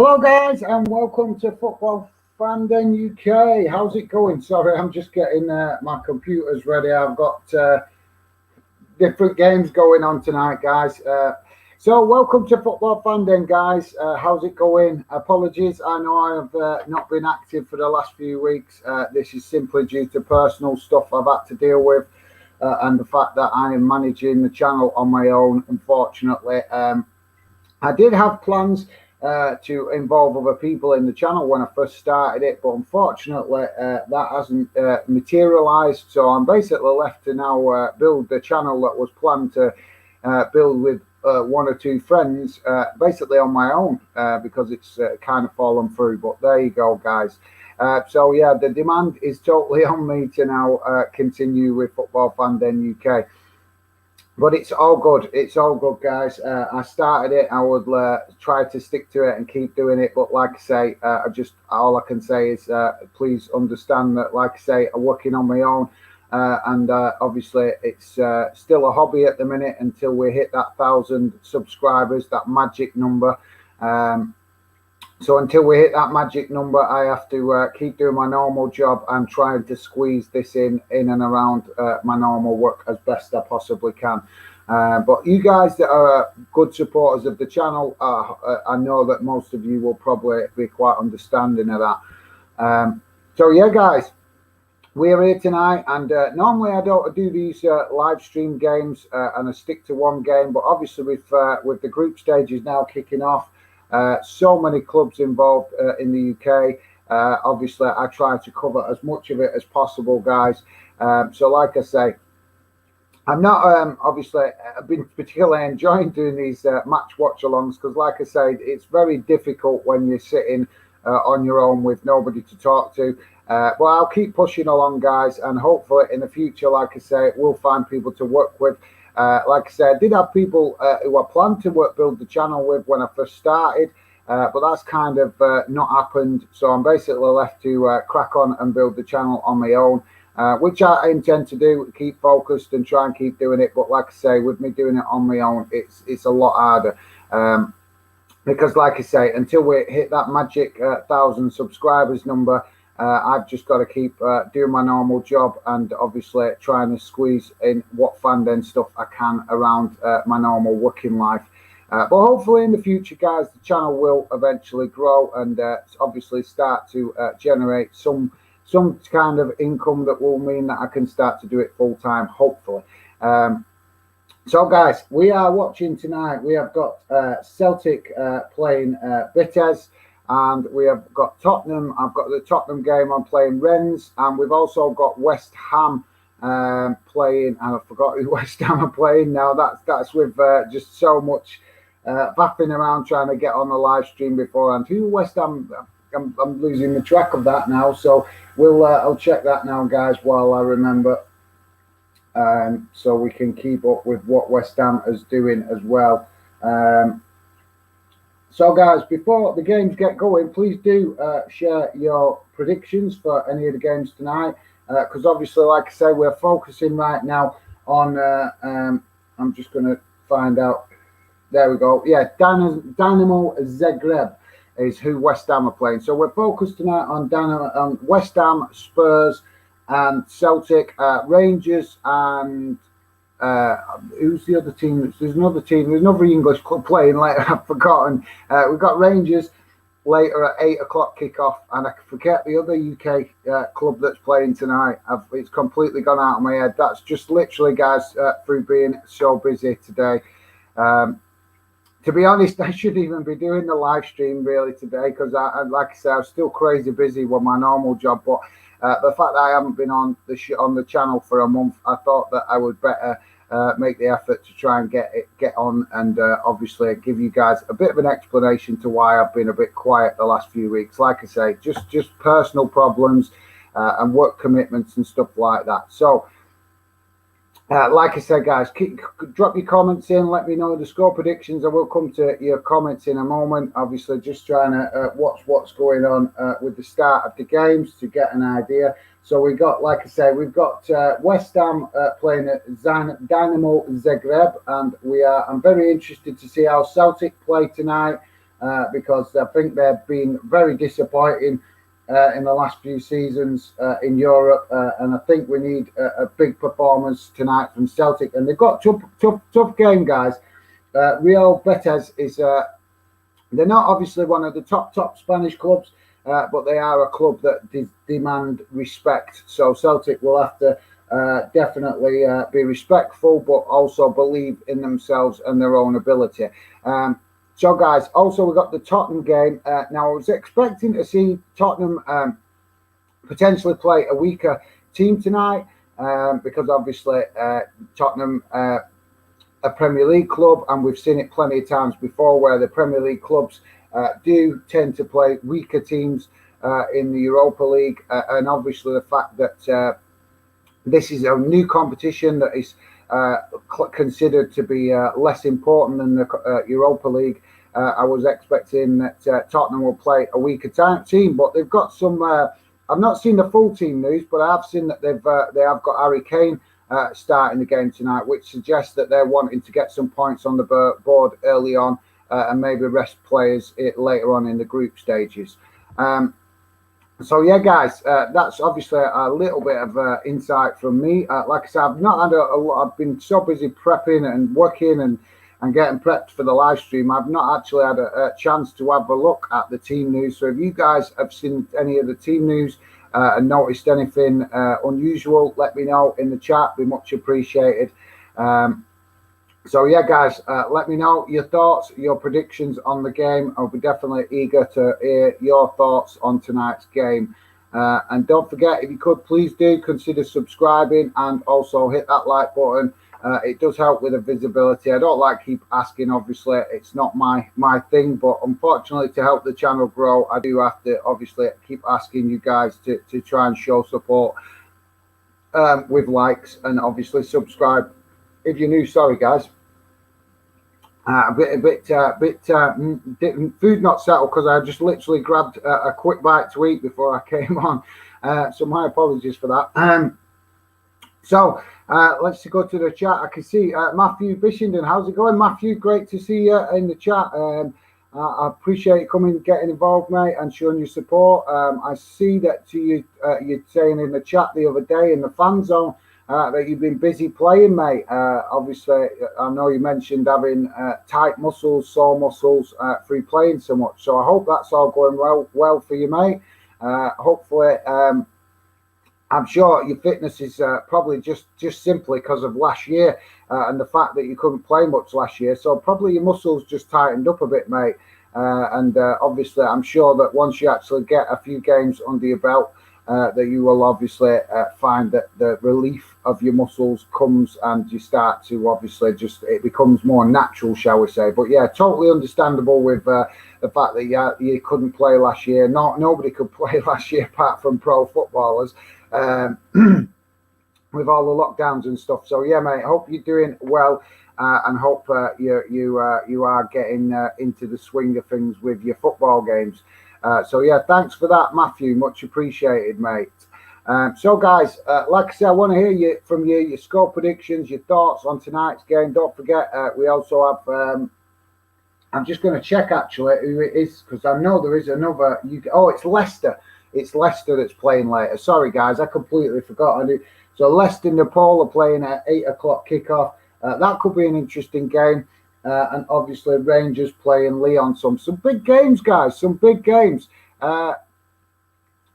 Hello, guys, and welcome to Football Fandom UK. How's it going? Sorry, I'm just getting my computers ready. I've got different games going on tonight, guys. So, welcome to Football Fandom, guys. How's it going? Apologies, I know I have not been active for the last few weeks. This is simply due to personal stuff I've had to deal with, and the fact that I am managing the channel on my own. Unfortunately, I did have plans to involve other people in the channel when I first started it, but unfortunately that hasn't materialized. So I'm basically left to now build the channel that was planned to build with one or two friends, basically on my own, because it's kind of fallen through. But there you go, guys. So yeah, the demand is totally on me to now continue with Football Fandom UK. But it's all good. It's all good, guys. I started it. I would try to stick to it and keep doing it. But like I say, all I can say is please understand that, like I say, I'm working on my own. And obviously, it's still a hobby at the minute until we hit that 1,000 subscribers, that magic number. So until we hit that magic number, I have to keep doing my normal job and trying to squeeze this in and around my normal work as best I possibly can. But you guys that are good supporters of the channel, I know that most of you will probably be quite understanding of that. So yeah, guys, we're here tonight, and normally I don't do these live stream games, and I stick to one game. But obviously, with the group stages now kicking off, so many clubs involved in the UK. Obviously, I try to cover as much of it as possible, guys. So, like I say, I'm not obviously. I've been particularly enjoying doing these match watch-alongs because, like I say, it's very difficult when you're sitting on your own with nobody to talk to. But I'll keep pushing along, guys, and hopefully in the future, like I say, we'll find people to work with. Like I said, I did have people who I planned to build the channel with when I first started, but that's kind of not happened. So I'm basically left to crack on and build the channel on my own, which I intend to do, keep focused and try and keep doing it. But like I say, with me doing it on my own, it's a lot harder. Because like I say, until we hit that magic 1,000 subscribers number, I've just got to keep doing my normal job and obviously trying to squeeze in what fandom stuff I can around my normal working life. But hopefully in the future, guys, the channel will eventually grow and obviously start to generate some kind of income that will mean that I can start to do it full time, hopefully. So, guys, we are watching tonight. We have got Celtic playing Betis. And we have got Tottenham. I've got the Tottenham game. I'm playing Rennes, and we've also got West Ham playing. And I forgot who West Ham are playing now. That's with just so much faffing around trying to get on the live stream beforehand. Who West Ham? I'm losing the track of that now. So I'll check that now, guys, while I remember, so we can keep up with what West Ham is doing as well. So, guys, before the games get going, please do share your predictions for any of the games tonight. Because obviously, like I say, we're focusing right now on, I'm just going to find out. There we go. Yeah, Dynamo Zagreb is who West Ham are playing. So we're focused tonight on West Ham, Spurs, and Celtic, Rangers, and who's the other team? There's another team. There's another English club playing later. I've forgotten. We've got Rangers later at 8 o'clock kickoff, and I forget the other UK club that's playing tonight. It's completely gone out of my head. That's just literally, guys, through being so busy today. To be honest, I shouldn't even be doing the live stream really today because, like I say, I was still crazy busy with my normal job. But the fact that I haven't been on the channel for a month, I thought that I would better make the effort to try and get on and obviously give you guys a bit of an explanation to why I've been a bit quiet the last few weeks. Like I say, just personal problems and work commitments and stuff like that. So, like I said, guys, drop your comments in. Let me know the score predictions. I will come to your comments in a moment. Obviously, just trying to watch what's going on with the start of the games to get an idea. So we got, like I say, we've got West Ham playing at Dynamo Zagreb, and I'm very interested to see how Celtic play tonight. because I think they've been very disappointing in the last few seasons in Europe, and I think we need a big performance tonight from Celtic. And they've got tough game, guys. Real Betis is they're not obviously one of the top Spanish clubs, but they are a club that demand respect. So Celtic will have to definitely be respectful, but also believe in themselves and their own ability. So, guys, also we've got the Tottenham game. Now, I was expecting to see Tottenham potentially play a weaker team tonight because obviously Tottenham a Premier League club, and we've seen it plenty of times before where the Premier League clubs do tend to play weaker teams in the Europa League, and obviously the fact that this is a new competition that is considered to be less important than the Europa League. I was expecting that Tottenham will play a weaker team, but they've got some. I've not seen the full team news, but I have seen that they have got Harry Kane starting the game tonight, which suggests that they're wanting to get some points on the board early on and maybe rest players later on in the group stages. So yeah, guys, that's obviously a little bit of insight from me. Like I said, I've not had a lot. I've been so busy prepping and working and getting prepped for the live stream. I've not actually had a chance to have a look at the team news. So if you guys have seen any of the team news and noticed anything unusual, let me know in the chat. Be much appreciated. So yeah, guys, let me know your thoughts, your predictions on the game. I'll be definitely eager to hear your thoughts on tonight's game. And don't forget, if you could, please do consider subscribing and also hit that like button. It does help with the visibility. I don't like keep asking, obviously, it's not my thing, but unfortunately to help the channel grow, I do have to obviously keep asking you guys to try and show support with likes and obviously subscribe if you're new. Sorry, guys. Food not settled because I just literally grabbed a quick bite to eat before I came on. So my apologies for that. So let's go to the chat. I can see Matthew Bishenden. How's it going, Matthew? Great to see you in the chat. I appreciate you coming, getting involved, mate, and showing your support. I see that you're saying in the chat the other day in the fan zone that you've been busy playing, mate. Obviously, I know you mentioned having tight muscles, sore muscles through playing so much. So I hope that's all going well for you, mate. Hopefully, I'm sure your fitness is probably just simply because of last year and the fact that you couldn't play much last year. So probably your muscles just tightened up a bit, mate. And obviously, I'm sure that once you actually get a few games under your belt, that you will obviously find that the relief of your muscles comes and you start to obviously it becomes more natural, shall we say. But yeah, totally understandable with the fact that you couldn't play last year. Nobody could play last year apart from pro footballers with all the lockdowns and stuff. So yeah, mate, hope you're doing well and hope you are getting into the swing of things with your football games. So yeah, thanks for that, Matthew. Much appreciated, mate. So guys, like I said, I want to hear from you, your score predictions, your thoughts on tonight's game. Don't forget, we also have. I'm just going to check actually who it is because I know there is another. Oh, it's Leicester. It's Leicester that's playing later. Sorry, guys, I completely forgot. So Leicester and Nepal are playing at 8 o'clock kickoff. That could be an interesting game. And obviously Rangers playing Lyon. Some big games, guys. Some big games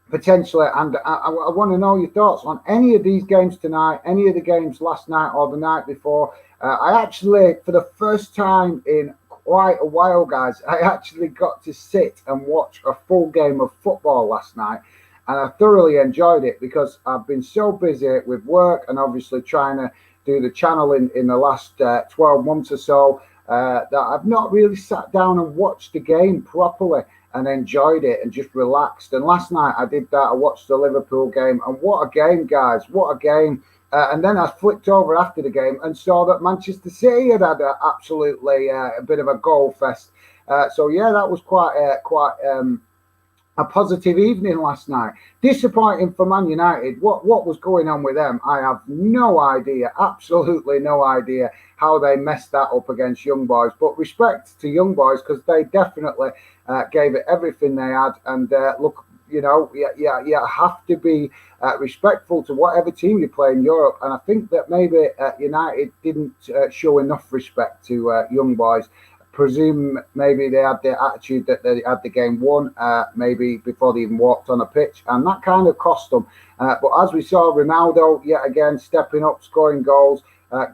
potentially. And I want to know your thoughts on any of these games tonight, any of the games last night or the night before. I actually, for the first time in quite a while, guys, I actually got to sit and watch a full game of football last night. And I thoroughly enjoyed it because I've been so busy with work and obviously trying to do the channel in the last 12 months or so. That I've not really sat down and watched the game properly and enjoyed it and just relaxed. And last night I did that. I watched the Liverpool game, and what a game, guys! What a game! And then I flicked over after the game and saw that Manchester City had absolutely a bit of a goal fest. So yeah, that was quite a positive evening last night. Disappointing for Man United. What was going on with them? I have no idea, absolutely no idea how they messed that up against Young Boys. But respect to Young Boys, because they definitely gave it everything they had. And look, you know, you have to be respectful to whatever team you play in Europe. And I think that maybe United didn't show enough respect to Young Boys. Presume maybe they had the attitude that they had the game won, maybe before they even walked on a pitch, and that kind of cost them. But as we saw, Ronaldo yet again stepping up, scoring goals.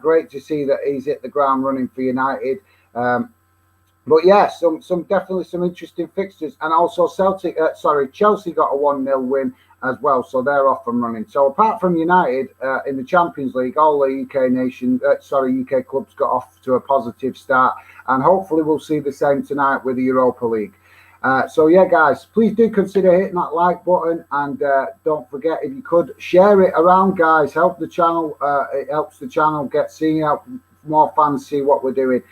Great to see that he's hit the ground running for United. But yeah, some definitely some interesting fixtures, and also Chelsea got a 1-0 win as well, so they're off and running. So apart from United in the Champions League, all the UK clubs got off to a positive start, and hopefully we'll see the same tonight with the Europa League. So yeah, guys, please do consider hitting that like button, and don't forget, if you could, share it around, guys. Help the channel. It helps the channel get seen, help more fans see what we're doing.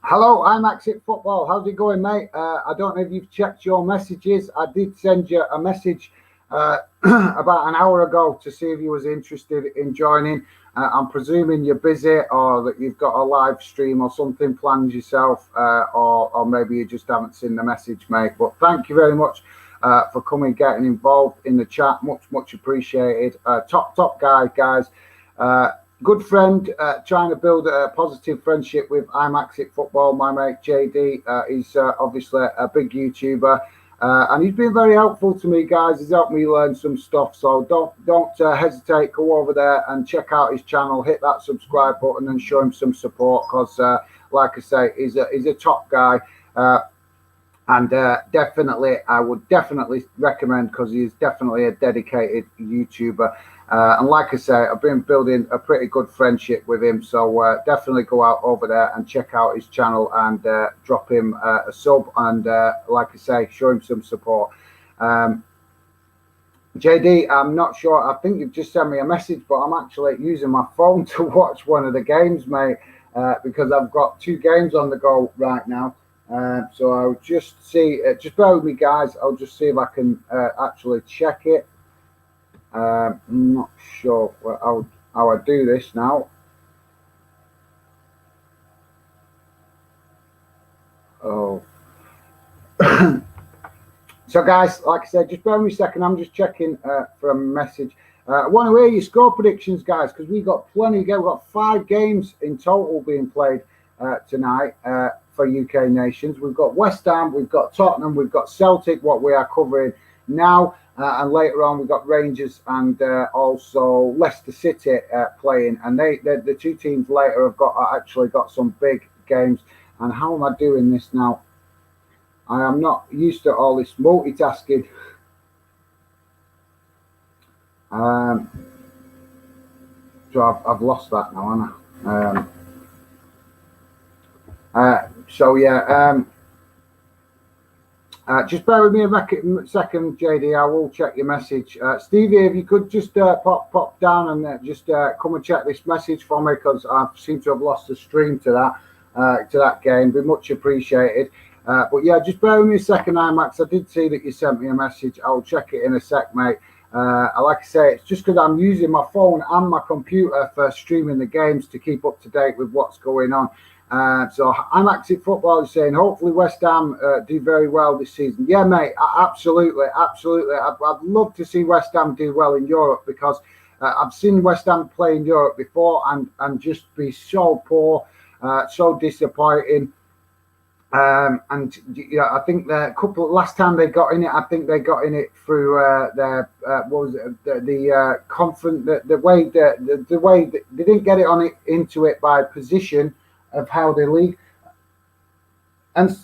Hello, I'm Exit Football. How's it going, mate? I don't know if you've checked your messages. I did send you a message about an hour ago to see if you was interested in joining. I'm presuming you're busy, or that you've got a live stream or something planned yourself, or maybe you just haven't seen the message, mate. But thank you very much for coming, getting involved in the chat. Much appreciated. Top guy, guys. Good friend, trying to build a positive friendship with IMAXIT Football. My mate JD, he's obviously a big YouTuber, and he's been very helpful to me, guys. He's helped me learn some stuff, so don't hesitate. Go over there and check out his channel. Hit that subscribe button and show him some support, because, like I say, he's a top guy, and definitely, I would definitely recommend, because he's definitely a dedicated YouTuber. And like I say, I've been building a pretty good friendship with him, so definitely go out over there and check out his channel and drop him a sub, and like I say, show him some support. JD, I'm not sure, I think you've just sent me a message, but I'm actually using my phone to watch one of the games, mate, because I've got 2 games on the go right now. So I'll just see, just bear with me, guys. I'll just see if I can actually check it. I'm not sure how I do this now. Oh. So, guys, like I said, just bear with me a second. I'm just checking for a message. I want to hear your score predictions, guys, because we've got plenty. We've got 5 games in total being played tonight for UK nations. We've got West Ham, we've got Tottenham, we've got Celtic, what we are covering now. And later on, we've got Rangers and also Leicester City playing. And the 2 teams later have actually got some big games. And how am I doing this now? I am not used to all this multitasking. So I've lost that now, haven't I? So yeah. Just bear with me a second, JD. I will check your message. Stevie, if you could just pop down and just come and check this message for me, because I seem to have lost the stream to that game. Be much appreciated. But yeah, just bear with me a second, IMAX. I did see that you sent me a message. I'll check it in a sec, mate. Like I say, it's just because I'm using my phone and my computer for streaming the games to keep up to date with what's going on. So I'm Exit Football is saying hopefully West Ham do very well this season. Yeah, mate, absolutely. I'd love to see West Ham do well in Europe, because I've seen West Ham play in Europe before and just be so poor, so disappointing. And yeah, I think the last time they got in it, I think they got in it through their what was it, the conference, the way that they didn't get it into it by position of how they league. And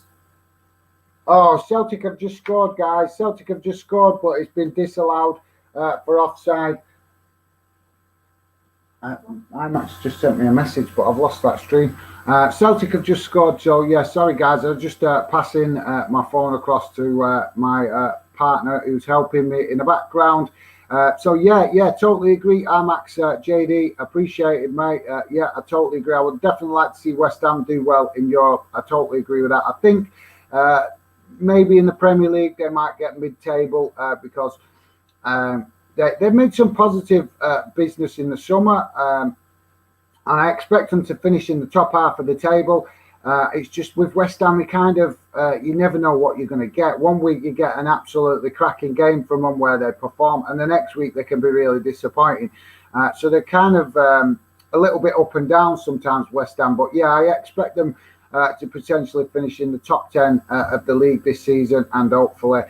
Celtic have just scored, guys. Celtic have just scored, but it's been disallowed for offside. IMAX just sent me a message, but I've lost that stream. Celtic have just scored, so yeah, sorry guys, I'm just passing my phone across to my partner who's helping me in the background. So yeah, totally agree. IMAX, JD, appreciate it, mate. Yeah, I totally agree. I would definitely like to see West Ham do well in Europe. I totally agree with that. I think maybe in the Premier League they might get mid-table because they've made some positive business in the summer, and I expect them to finish in the top half of the table. It's just with West Ham, you never know what you're going to get. One week you get an absolutely cracking game from them where they perform, and the next week they can be really disappointing. So they're kind of a little bit up and down sometimes, West Ham. But yeah, I expect them to potentially finish in the top 10 of the league this season, and hopefully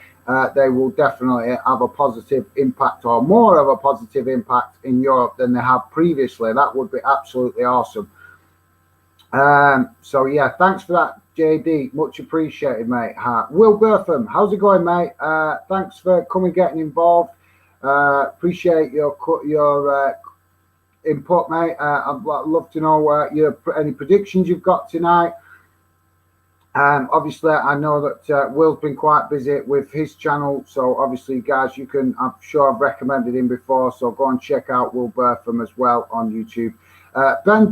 they will definitely have a positive impact, or more of a positive impact in Europe than they have previously. That would be absolutely awesome. So yeah, thanks for that, JD. Much appreciated, mate. Will Bertham, how's it going, mate? Thanks for getting involved. Appreciate your input, mate. I'd love to know any predictions you've got tonight. Obviously, I know that Will's been quite busy with his channel, so obviously, guys, I'm sure I've recommended him before, so go and check out Will Bertham as well on YouTube. Ben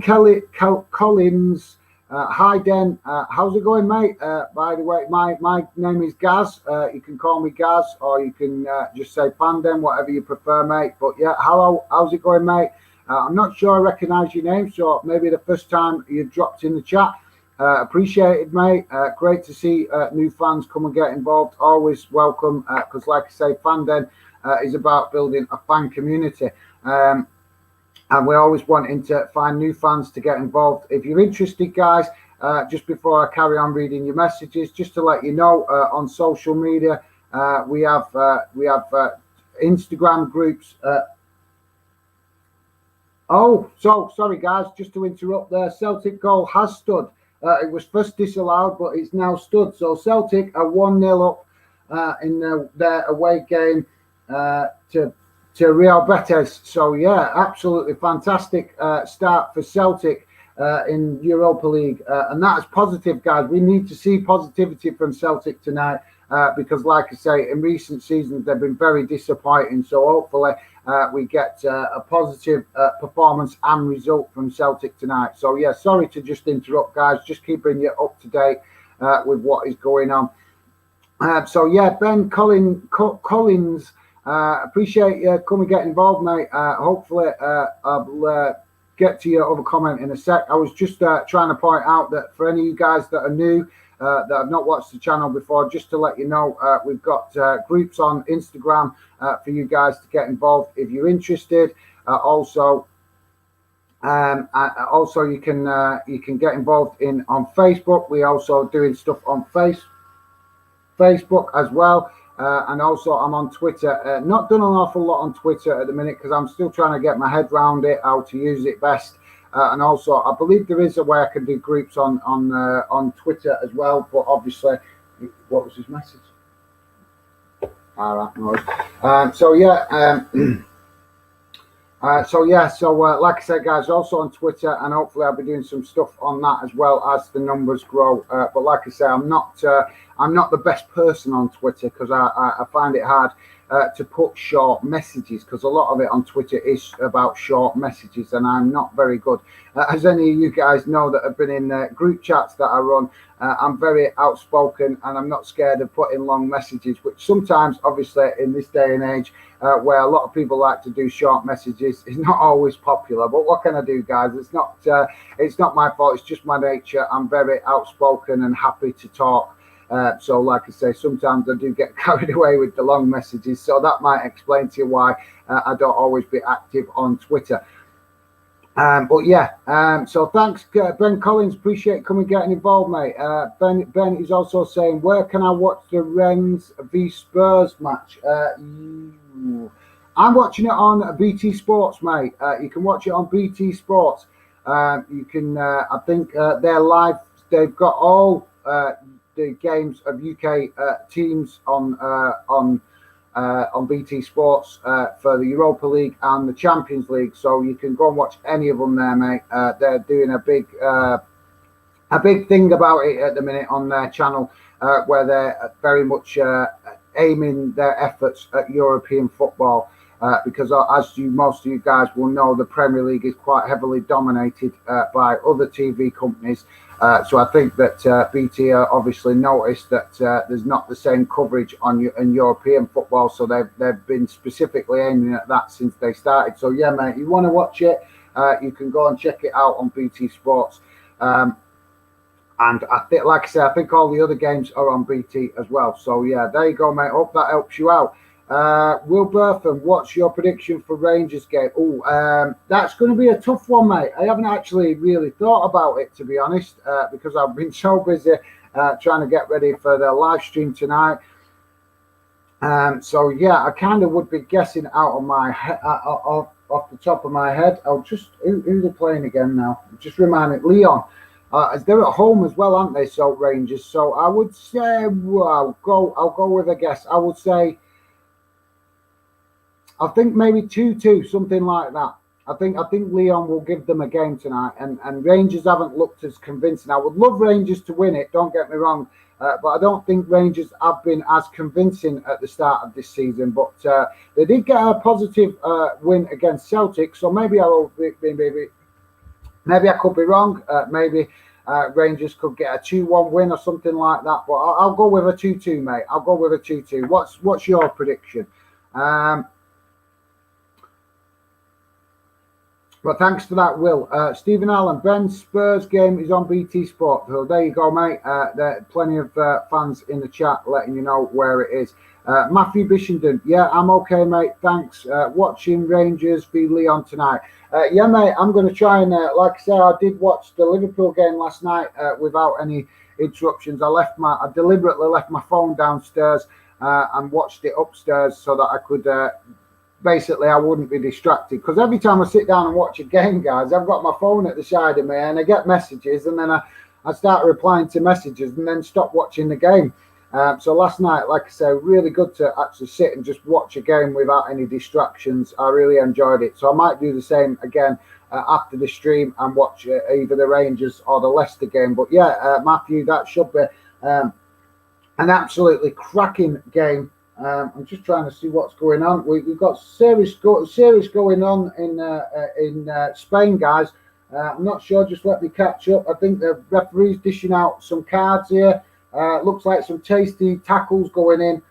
Collins, hi Den, how's it going, mate? By the way, my name is Gaz. You can call me Gaz, or you can just say Pandem, whatever you prefer, mate. But yeah, hello, how's it going, mate? I'm not sure I recognise your name, so maybe the first time you dropped in the chat. Appreciated, mate. Great to see new fans come and get involved. Always welcome, because like I say, Fanden is about building a fan community. And we're always wanting to find new fans to get involved. If you're interested, guys, just before I carry on reading your messages, just to let you know, on social media, we have Instagram groups. Sorry, guys, just to interrupt there. Celtic goal has stood. It was first disallowed, but it's now stood. So Celtic are 1-0 up in their away game to Real Betis. So yeah, absolutely fantastic start for Celtic in Europa League, and that is positive, guys. We need to see positivity from Celtic tonight, because like I say, in recent seasons they've been very disappointing. So hopefully we get a positive performance and result from Celtic tonight. So yeah, sorry to just interrupt, guys, just keeping you up to date with what is going on. So yeah, Ben Collins, appreciate you coming get involved, mate. Hopefully I'll get to your other comment in a sec. I was just trying to point out that for any of you guys that are new, that have not watched the channel before, just to let you know, we've got groups on Instagram for you guys to get involved if you're interested. Also you can get involved on Facebook. We're also doing stuff on Facebook as well. And also I'm on Twitter. Not done an awful lot on Twitter at the minute because I'm still trying to get my head around it, how to use it best. And also I believe there is a way I can do groups on Twitter as well. But obviously, what was his message? All right, no. So like I said, guys, also on Twitter, and hopefully I'll be doing some stuff on that as well as the numbers grow. But like I say, I'm not the best person on Twitter because I find it hard to put short messages, because a lot of it on Twitter is about short messages, and I'm not very good. As any of you guys know that have been in group chats that I run, I'm very outspoken, and I'm not scared of putting long messages, which sometimes, obviously, in this day and age, where a lot of people like to do short messages, is not always popular. But what can I do, guys? It's not my fault. It's just my nature. I'm very outspoken and happy to talk. So like I say, sometimes I do get carried away with the long messages. So that might explain to you why I don't always be active on Twitter. But yeah, so thanks, Ben Collins. Appreciate coming getting involved, mate. Ben is also saying, where can I watch the Rennes v Spurs match? I'm watching it on BT Sports, mate. You can watch it on BT Sports. You can, I think they're live. They've got all the games of UK teams on BT Sports for the Europa League and the Champions League, so you can go and watch any of them there, mate. They're doing a big thing about it at the minute on their channel, where they're very much aiming their efforts at European football. because most of you guys will know, the Premier League is quite heavily dominated by other TV companies. So I think that BT obviously noticed that there's not the same coverage in European football, so they've been specifically aiming at that since they started. So yeah, mate, you want to watch it, you can go and check it out on BT Sports. And I think, like I said, I think all the other games are on BT as well. So yeah, there you go, mate. Hope that helps you out. Will Bertham, what's your prediction for Rangers game? That's going to be a tough one, mate. I haven't actually really thought about it, to be honest, because I've been so busy trying to get ready for the live stream tonight. So yeah, I kind of would be guessing out of my off the top of my head. I'll just who they're playing again now. Just remind me, Leon. They're at home as well, aren't they? So Rangers. So I would say, well, I'll go with a guess. I would say, I think maybe 2-2, something like that. I think Leon will give them a game tonight, and Rangers haven't looked as convincing. I would love Rangers to win it, don't get me wrong, but I don't think Rangers have been as convincing at the start of this season. But they did get a positive win against Celtic, so maybe maybe I could be wrong. Maybe Rangers could get a 2-1 win or something like that. But I'll go with a 2-2, mate. I'll go with a 2-2. What's your prediction? But thanks for that, Will. Stephen Allen, Ben's Spurs game is on BT Sport. So there you go, mate. There are plenty of fans in the chat letting you know where it is. Matthew Bishenden, yeah, I'm okay, mate. Thanks. Watching Rangers v Leon tonight. Yeah, mate, I'm going to try and, like I say, I did watch the Liverpool game last night without any interruptions. I deliberately left my phone downstairs and watched it upstairs so that I could... basically, I wouldn't be distracted, because every time I sit down and watch a game, guys, I've got my phone at the side of me and I get messages, and then I start replying to messages and then stop watching the game. So last night, like I say, really good to actually sit and just watch a game without any distractions. I really enjoyed it. So I might do the same again after the stream and watch either the Rangers or the Leicester game. But yeah, Matthew, that should be an absolutely cracking game. I'm just trying to see what's going on. We've got series going on in Spain, guys. I'm not sure. Just let me catch up. I think the referee's dishing out some cards here. Looks like some tasty tackles going in.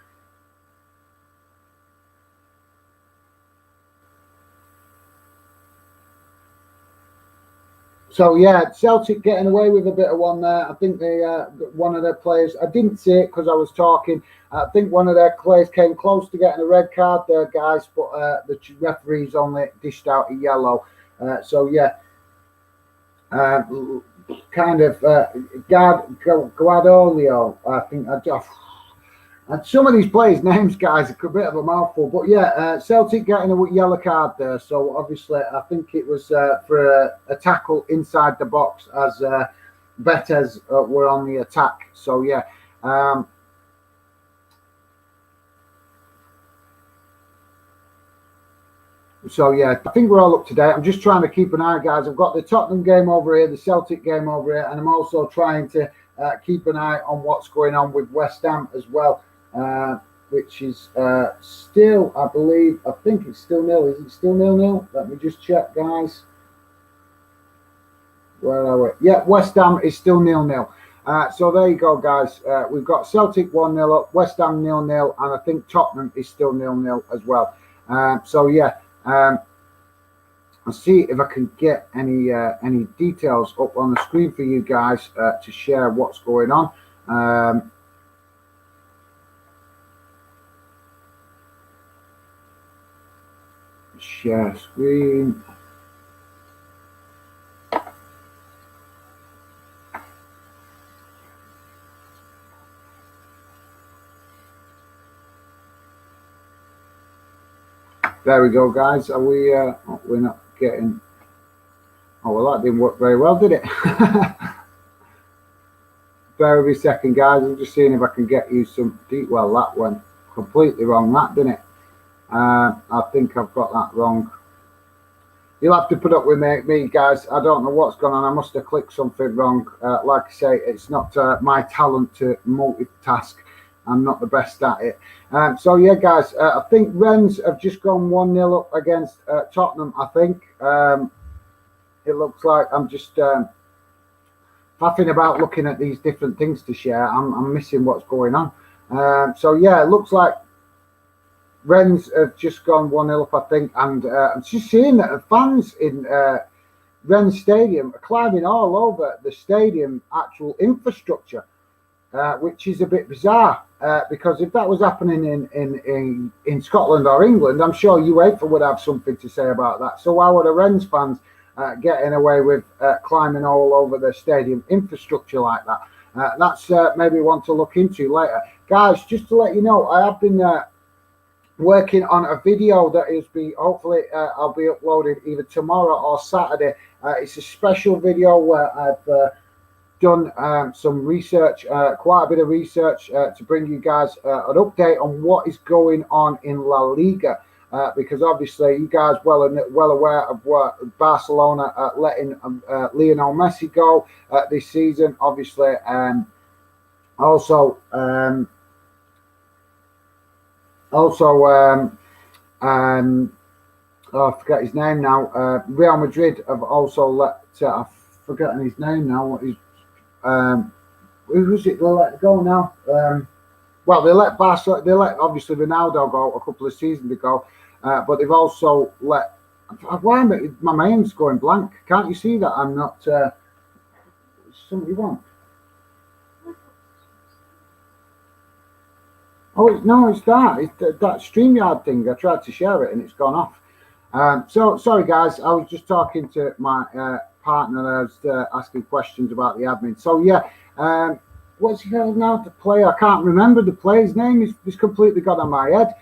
So yeah, Celtic getting away with a bit of one there. I think one of their players, I didn't see it because I was talking. I think one of their players came close to getting a red card there, guys, but the referee's only dished out a yellow. So yeah, kind of Guardolio, I think. And some of these players' names, guys, are a bit of a mouthful. But yeah, Celtic getting a yellow card there. So obviously, I think it was for a tackle inside the box as Betis were on the attack. So yeah. So yeah, I think we're all up to date. I'm just trying to keep an eye, guys. I've got the Tottenham game over here, the Celtic game over here, and I'm also trying to keep an eye on what's going on with West Ham as well. Which is still, I think it's still nil. Is it still 0-0? Let me just check, guys. Where are we? Yeah, West Ham is still 0-0. So there you go, guys. We've got Celtic 1-0 up, West Ham 0-0, and I think Tottenham is still 0-0 as well. So yeah, I'll see if I can get any details up on the screen for you guys to share what's going on. Share screen. There we go, guys. Are we? We're not getting. Oh well, that didn't work very well, did it? Bear with me a second, guys. I'm just seeing if I can get you some. Well, that went completely wrong. That didn't it? I think I've got that wrong. You'll have to put up with me, guys. I don't know what's going on. I must have clicked something wrong. Like I say, it's not my talent to multitask I'm not the best at it. So yeah, guys, I think Rennes have just gone 1-0 up against Tottenham. I think it looks like I'm just faffing about looking at these different things to share. I'm missing what's going on. So yeah, it looks like Rennes have just gone 1-0 up, I think, and I'm just seeing that the fans in Rennes Stadium are climbing all over the stadium actual infrastructure, which is a bit bizarre. Because if that was happening in Scotland or England, I'm sure UEFA would have something to say about that. So why would the Rennes fans getting away with climbing all over the stadium infrastructure like that? That's maybe one to look into later. Guys, just to let you know, I have been working on a video that is hopefully I'll be uploaded either tomorrow or Saturday. It's a special video where I've done some research, quite a bit of research to bring you guys an update on what is going on in La Liga. Because obviously you guys well aware of what Barcelona letting Lionel Messi go this season. Obviously, I forget his name now. Real Madrid have also let. I've forgotten his name now. What is? Who was it? They let go now. Well, they let Barcelona. They let obviously Ronaldo go a couple of seasons ago, but they've also let. Why am I, my mind's going blank? Can't you see that I'm not? Somebody want? Oh no, it's that. It's that StreamYard thing. I tried to share it and it's gone off. So sorry guys, I was just talking to my partner. I was asking questions about the admin. So yeah, what's he called now? The player, I can't remember the player's name. He's completely got on my head.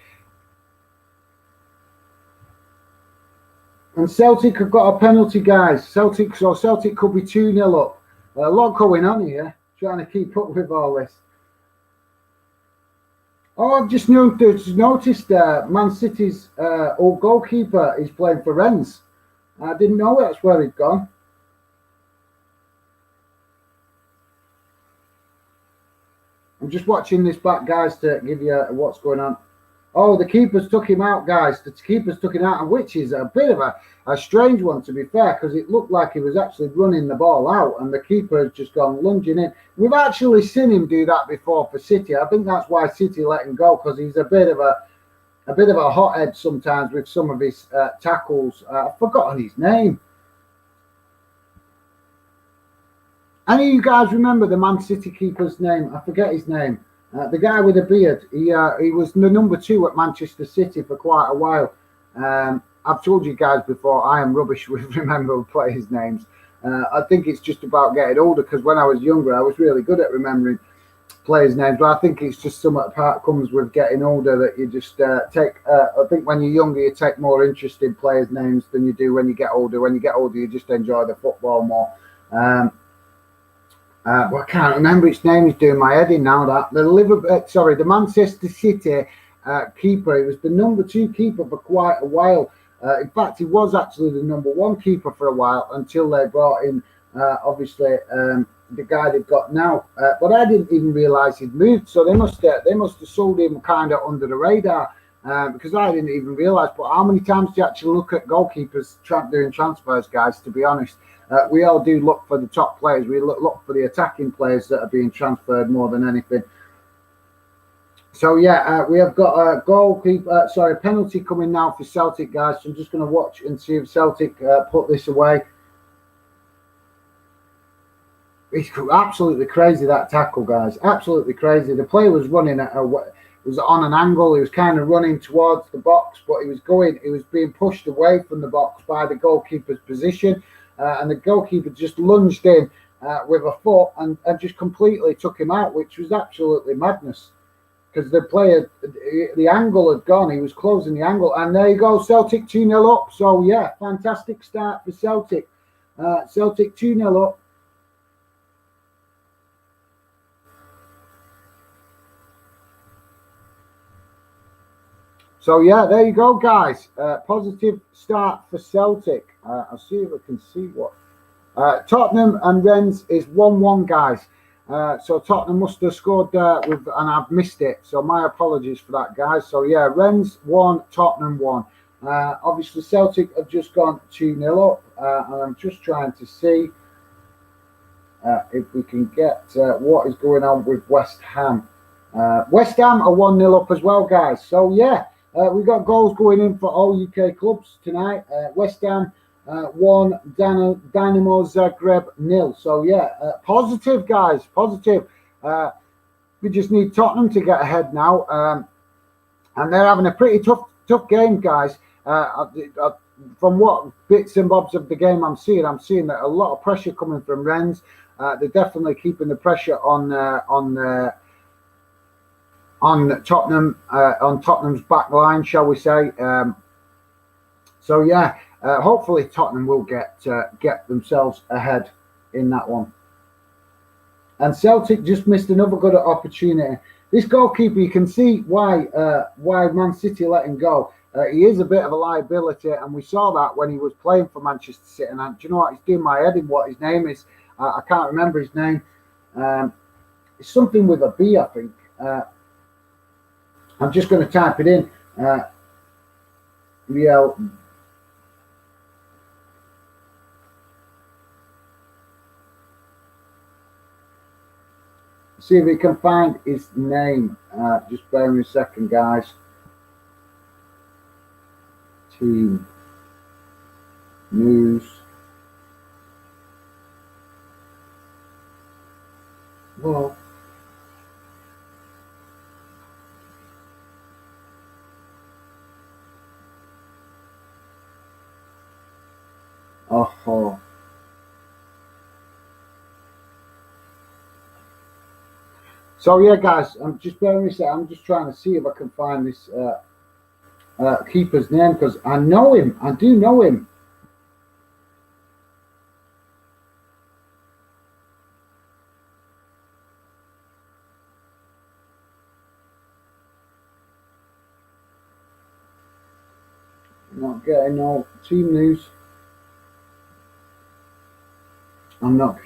And Celtic have got a penalty, guys. Celtic could be 2-0 up. A lot going on here, trying to keep up with all this. Oh, I've just noticed Man City's old goalkeeper is playing for Rennes. I didn't know that's where he'd gone. I'm just watching this back, guys, to give you what's going on. Oh, the keeper's took him out, guys. The keeper's took him out, which is a bit of a strange one, to be fair, because it looked like he was actually running the ball out, and the keeper has just gone lunging in. We've actually seen him do that before for City. I think that's why City let him go, because he's a bit of a hothead sometimes with some of his tackles. I've forgotten his name. Any of you guys remember the Man City keeper's name? I forget his name. The guy with the beard. He was the number 2 at Manchester City for quite a while. I've told you guys before, I am rubbish with remembering players' names. I think it's just about getting older, because when I was younger, I was really good at remembering players' names. But I think it's just somewhat part comes with getting older, that you just take. I think when you're younger, you take more interest in players' names than you do when you get older. When you get older, you just enjoy the football more. Well, I can't remember its name. He's doing my head in now. That the Manchester City keeper. He was the number 2 keeper for quite a while. In fact, he was actually the number 1 keeper for a while until they brought in, obviously, the guy they've got now. But I didn't even realise he'd moved. So they must have sold him kind of under the radar, because I didn't even realise. But how many times do you actually look at goalkeepers doing transfers, guys? To be honest. We all do look for the top players. We look for the attacking players that are being transferred more than anything. So yeah, we have got a penalty coming now for Celtic, guys. So I'm just going to watch and see if Celtic put this away. It's absolutely crazy, that tackle, guys. Absolutely crazy. The player was running was on an angle. He was kind of running towards the box, but he was being pushed away from the box by the goalkeeper's position. And the goalkeeper just lunged in with a foot and just completely took him out, which was absolutely madness. Because the player, the angle had gone. He was closing the angle. And there you go, Celtic 2-0 up. So, yeah, fantastic start for Celtic. Celtic 2-0 up. So, yeah, there you go, guys. Positive start for Celtic. I'll see if I can see what. Tottenham and Rennes is 1-1, guys. So Tottenham must have scored and I've missed it. So my apologies for that, guys. So yeah, Rennes 1, Tottenham 1. Obviously, Celtic have just gone 2-0 up, and I'm just trying to see if we can get what is going on with West Ham. West Ham are 1-0 up as well, guys. So yeah, we've got goals going in for all UK clubs tonight. West Ham 1, Dynamo Zagreb 0. So yeah, positive, guys, positive. We just need Tottenham to get ahead now, and they're having a pretty tough game, guys. From what bits and bobs of the game I'm seeing that a lot of pressure coming from Rennes. They're definitely keeping the pressure on Tottenham, on Tottenham's back line, shall we say. So yeah, hopefully Tottenham will get themselves ahead in that one. And Celtic just missed another good opportunity. This goalkeeper, you can see why Man City let him go. He is a bit of a liability, and we saw that when he was playing for Manchester City. And do you know what? It's doing my head in what his name is. I can't remember his name. It's something with a B, I think. I'm just going to type it in. Real. See if we can find his name. Just bear with me a second, guys. Team news. Well, oh. So yeah, guys, I'm just bearing this. I'm just trying to see if I can find this keeper's name, because I know him. I do know him. Not getting no team news. I'm not.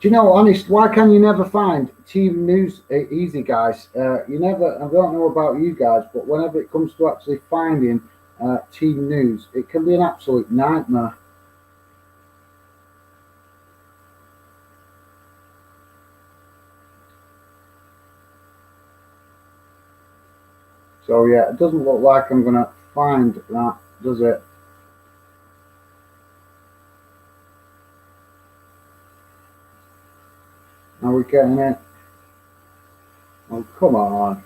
Do you know, honest, why can you never find team news easy, guys? You never, I don't know about you guys, but whenever it comes to actually finding team news, it can be an absolute nightmare. So yeah, it doesn't look like I'm going to find that, does it? Are we getting it? Oh, come on.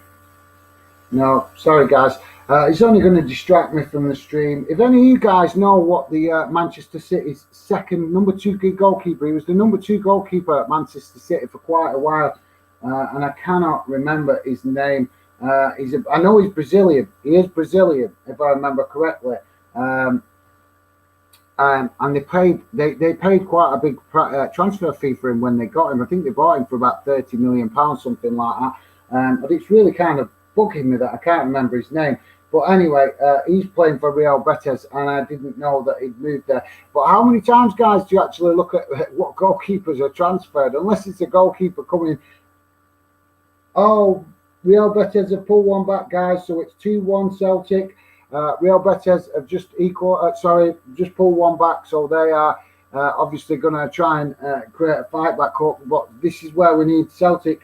No, sorry, guys. It's only going to distract me from the stream. If any of you guys know what the Manchester City's second number 2 goalkeeper, he was the number 2 goalkeeper at Manchester City for quite a while, and I cannot remember his name. I know he's Brazilian. He is Brazilian, if I remember correctly. And they paid quite a big transfer fee for him when they got him. I think they bought him for about £30 million, something like that. But it's really kind of bugging me that I can't remember his name. But anyway, he's playing for Real Betis, and I didn't know that he'd moved there. But how many times, guys, do you actually look at what goalkeepers are transferred? Unless it's a goalkeeper coming. Oh, Real Betis have pulled one back, guys. So it's 2-1 Celtic. Real Betis have just just pulled one back. So they are obviously going to try and create a fight back up. But this is where we need Celtic,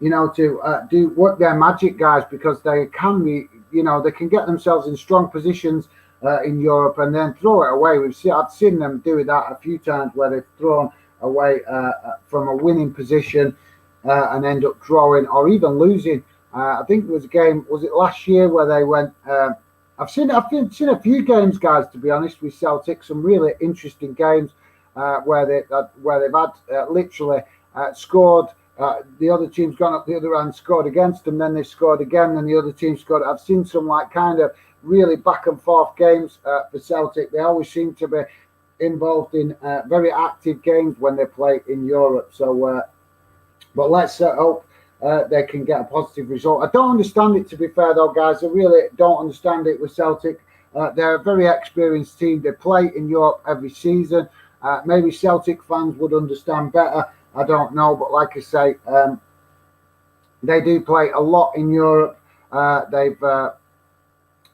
to do work their magic, guys, because they can be, they can get themselves in strong positions in Europe and then throw it away. I've seen them do that a few times where they've thrown away from a winning position and end up drawing or even losing. I think there was a game, was it last year, where they went. I've seen a few games, guys, to be honest, with Celtic. Some really interesting games where they've had literally scored. The other team's gone up the other end, scored against them, then they've scored again, and the other team scored. I've seen some kind of really back and forth games for Celtic. They always seem to be involved in very active games when they play in Europe. So, but let's hope they can get a positive result. I don't understand it, to be fair, though, guys. I really don't understand it with Celtic. They're a very experienced team. They play in Europe every season. Maybe Celtic fans would understand better. I don't know, but like I say, they do play a lot in Europe. They've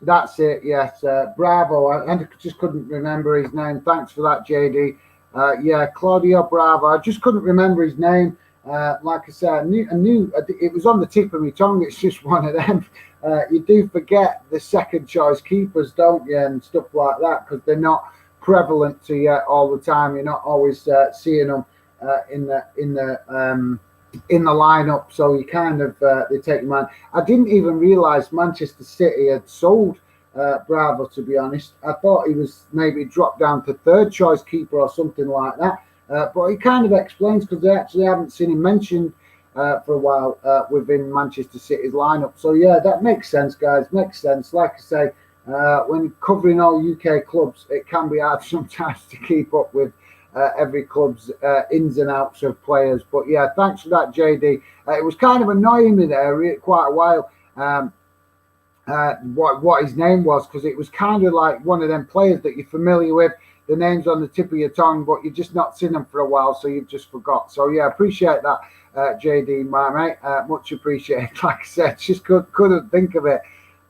That's it. Yes, Bravo. I just couldn't remember his name. Thanks for that, JD. Yeah, Claudio Bravo. I just couldn't remember his name. Like I said, I knew it was on the tip of my tongue. It's just one of them. You do forget the second choice keepers, don't you, and stuff like that, because they're not prevalent to you all the time. You're not always seeing them in the lineup, so you kind of they take your mind. I didn't even realise Manchester City had sold Bravo, to be honest. I thought he was maybe dropped down to third choice keeper or something like that. But he kind of explains, because they actually haven't seen him mentioned for a while within Manchester City's lineup. So yeah, that makes sense, guys. Makes sense. Like I say, when covering all UK clubs, it can be hard sometimes to keep up with every club's ins and outs of players. But yeah, thanks for that, JD. It was kind of annoying me there quite a while what his name was, because it was kind of like one of them players that you're familiar with. The name's on the tip of your tongue, but you've just not seen them for a while, so you've just forgot. So yeah, appreciate that, JD, my mate. Much appreciated. Like I said, just couldn't think of it.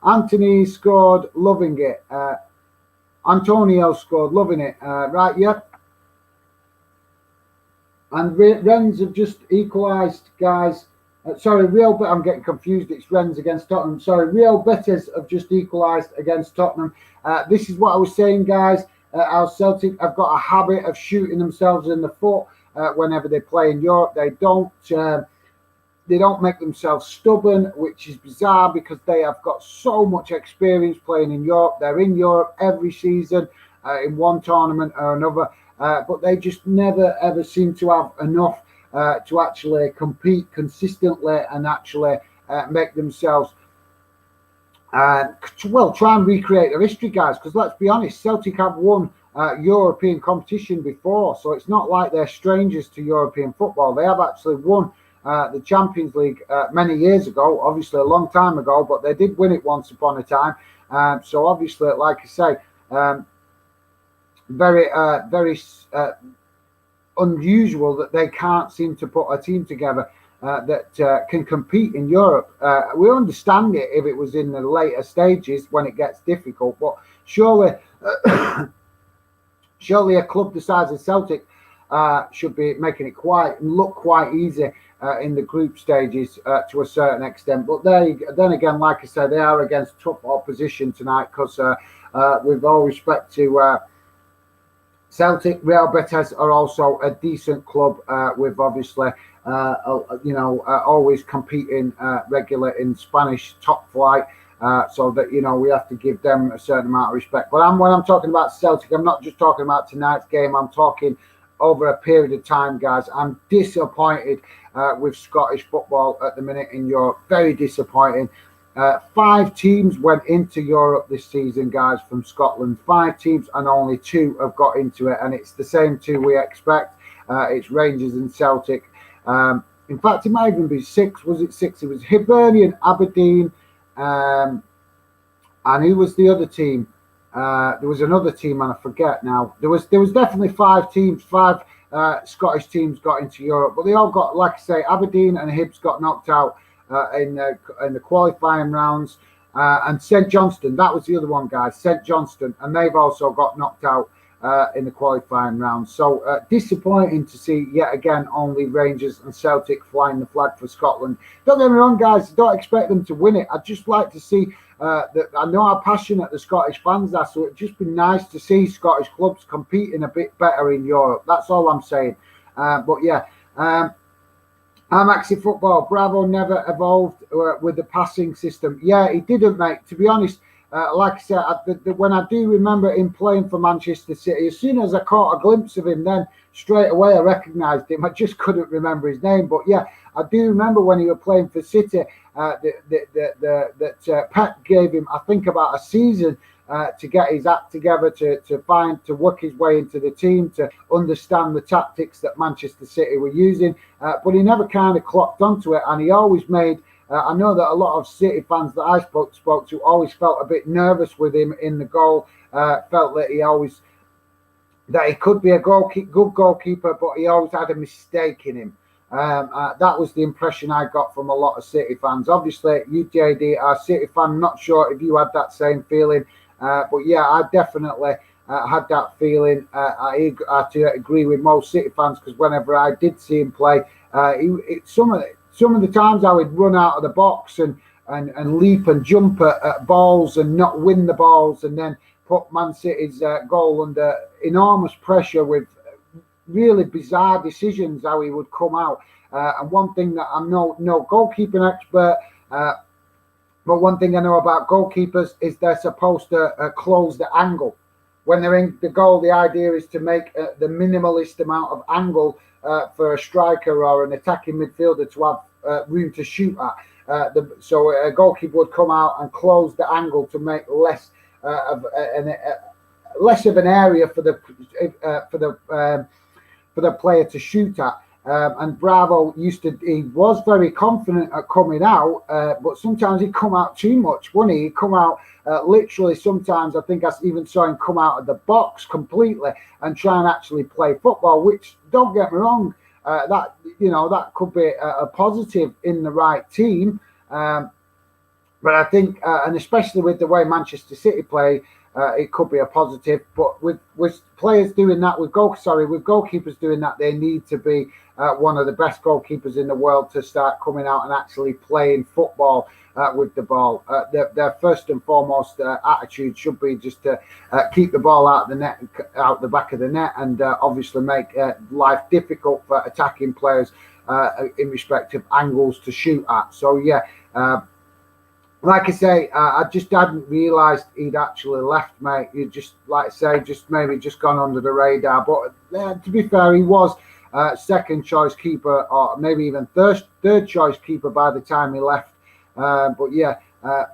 Anthony scored, loving it. Antonio scored, loving it. Right, yep. And Rennes have just equalised, guys. Sorry, I'm getting confused. It's Rennes against Tottenham. Sorry, Real Betis have just equalised against Tottenham. This is what I was saying, guys. Our Celtic have got a habit of shooting themselves in the foot whenever they play in Europe. They don't make themselves stubborn, which is bizarre, because they have got so much experience playing in Europe. They're in Europe every season in one tournament or another. But they just never, ever seem to have enough to actually compete consistently and actually make themselves, try and recreate their history, guys. Because let's be honest, Celtic have won European competition before. So it's not like they're strangers to European football. They have actually won the Champions League many years ago, obviously a long time ago, but they did win it once upon a time. So obviously, like I say, very unusual that they can't seem to put a team together that can compete in Europe. We understand it if it was in the later stages when it gets difficult, but surely a club the size of Celtic should be making it look quite easy in the group stages to a certain extent. But then again, like I said, they are against tough opposition tonight, because with all respect to Celtic, Real Betis are also a decent club with obviously, always competing regular in Spanish top flight. So that, we have to give them a certain amount of respect. But when I'm talking about Celtic, I'm not just talking about tonight's game. I'm talking over a period of time, guys. I'm disappointed with Scottish football at the minute in Europe. Very disappointing. 5 teams went into Europe this season, guys, from Scotland. 5 teams, and only 2 have got into it, and it's the same 2 we expect. It's Rangers and Celtic. In fact, it might even be 6. Was it 6? It was Hibernian, Aberdeen, and who was the other team? There was another team, and I forget now. There was definitely 5 teams. 5 Scottish teams got into Europe, but they all got, like I say, Aberdeen and Hibs got knocked out in the qualifying rounds, and St Johnstone, that was the other one, guys. St Johnstone, and they've also got knocked out in the qualifying rounds. So disappointing to see yet again only Rangers and Celtic flying the flag for Scotland. Don't get me wrong, guys. Don't expect them to win it. I'd just like to see that. I know how passionate the Scottish fans are, so it'd just be nice to see Scottish clubs competing a bit better in Europe. That's all I'm saying. But yeah. Maxi Football, Bravo never evolved with the passing system. Yeah, he didn't, mate. To be honest, like I said, when I do remember him playing for Manchester City, as soon as I caught a glimpse of him, then straight away I recognised him. I just couldn't remember his name. But yeah, I do remember when he was playing for City, that Pep gave him, I think, about a season to get his act together, to work his way into the team, to understand the tactics that Manchester City were using. But he never kind of clocked onto it, and he always made. I know that a lot of City fans that I spoke to always felt a bit nervous with him in the goal. Felt that he always that he could be a good goalkeeper, but he always had a mistake in him. That was the impression I got from a lot of City fans. Obviously, you, JD, are a City fan. Not sure if you had that same feeling, but yeah, I definitely had that feeling. I agree with most City fans, because whenever I did see him play, some of the times I would run out of the box and leap and jump at balls and not win the balls, and then put Man City's goal under enormous pressure with really bizarre decisions how he would come out. And one thing that I'm no goalkeeping expert, but one thing I know about goalkeepers is they're supposed to close the angle. When they're in the goal, the idea is to make the minimalist amount of angle for a striker or an attacking midfielder to have room to shoot at. So a goalkeeper would come out and close the angle to make less of an area for the player to shoot at. And Bravo he was very confident at coming out, but sometimes he'd come out too much, wouldn't he? He'd come out literally, sometimes I think I even saw him come out of the box completely and try and actually play football, which, don't get me wrong, that could be a positive in the right team. But I think, and especially with the way Manchester City play, it could be a positive. But with players doing that, with goalkeepers doing that, they need to be one of the best goalkeepers in the world to start coming out and actually playing football with the ball. Their first and foremost attitude should be just to keep the ball out of the net, out the back of the net, and obviously make life difficult for attacking players in respect of angles to shoot at. So yeah. Like I say, I just hadn't realised he'd actually left, mate. You just, like I say, maybe gone under the radar. But to be fair, he was second choice keeper, or maybe even third choice keeper by the time he left. But yeah,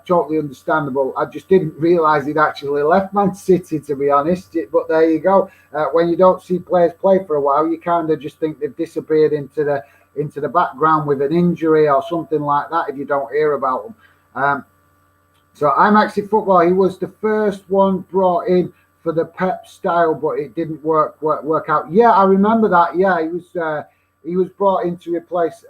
totally understandable. I just didn't realise he'd actually left Man City, to be honest. But there you go. When you don't see players play for a while, you kind of just think they've disappeared into the background with an injury or something like that if you don't hear about them. So IMAX Football, he was the first one brought in for the Pep style, but it didn't work out. Yeah, I remember that. Yeah, he was brought in to replace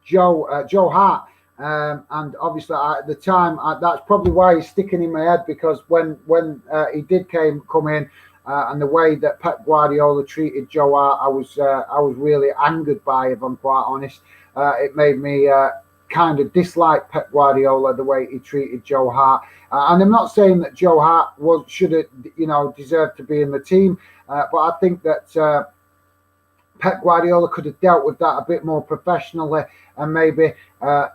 Joe Hart, and obviously at the time that's probably why he's sticking in my head, because when he did come in, and the way that Pep Guardiola treated Joe Hart, I was really angered by, if I'm quite honest. It made me kind of dislike Pep Guardiola, the way he treated Joe Hart. And I'm not saying that Joe Hart should have, deserved to be in the team, but I think that Pep Guardiola could have dealt with that a bit more professionally and maybe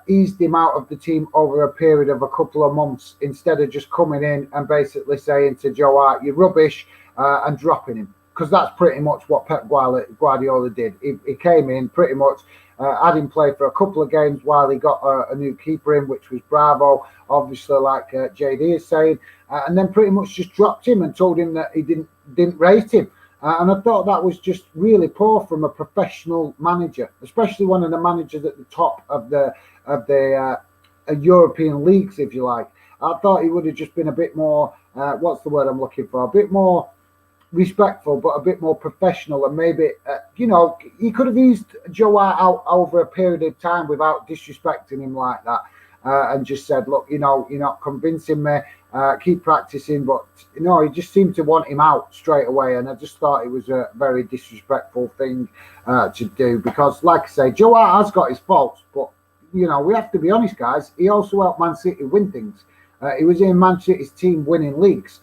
eased him out of the team over a period of a couple of months, instead of just coming in and basically saying to Joe Hart, "You're rubbish," and dropping him. Because that's pretty much what Pep Guardiola did. He came in pretty much, had him play for a couple of games while he got a new keeper in, which was Bravo, obviously, like JD is saying, and then pretty much just dropped him and told him that he didn't rate him. And I thought that was just really poor from a professional manager, especially one of the managers at the top of the European leagues, if you like. I thought he would have just been a bit more, what's the word I'm looking for, a bit more respectful, but a bit more professional, and maybe he could have eased Joe out over a period of time without disrespecting him like that, and just said, "Look, you're not convincing me. Keep practicing." But he just seemed to want him out straight away, and I just thought it was a very disrespectful thing to do, because, like I say, Joe Hart has got his faults, but we have to be honest, guys. He also helped Man City win things. He was in Man City's team winning leagues.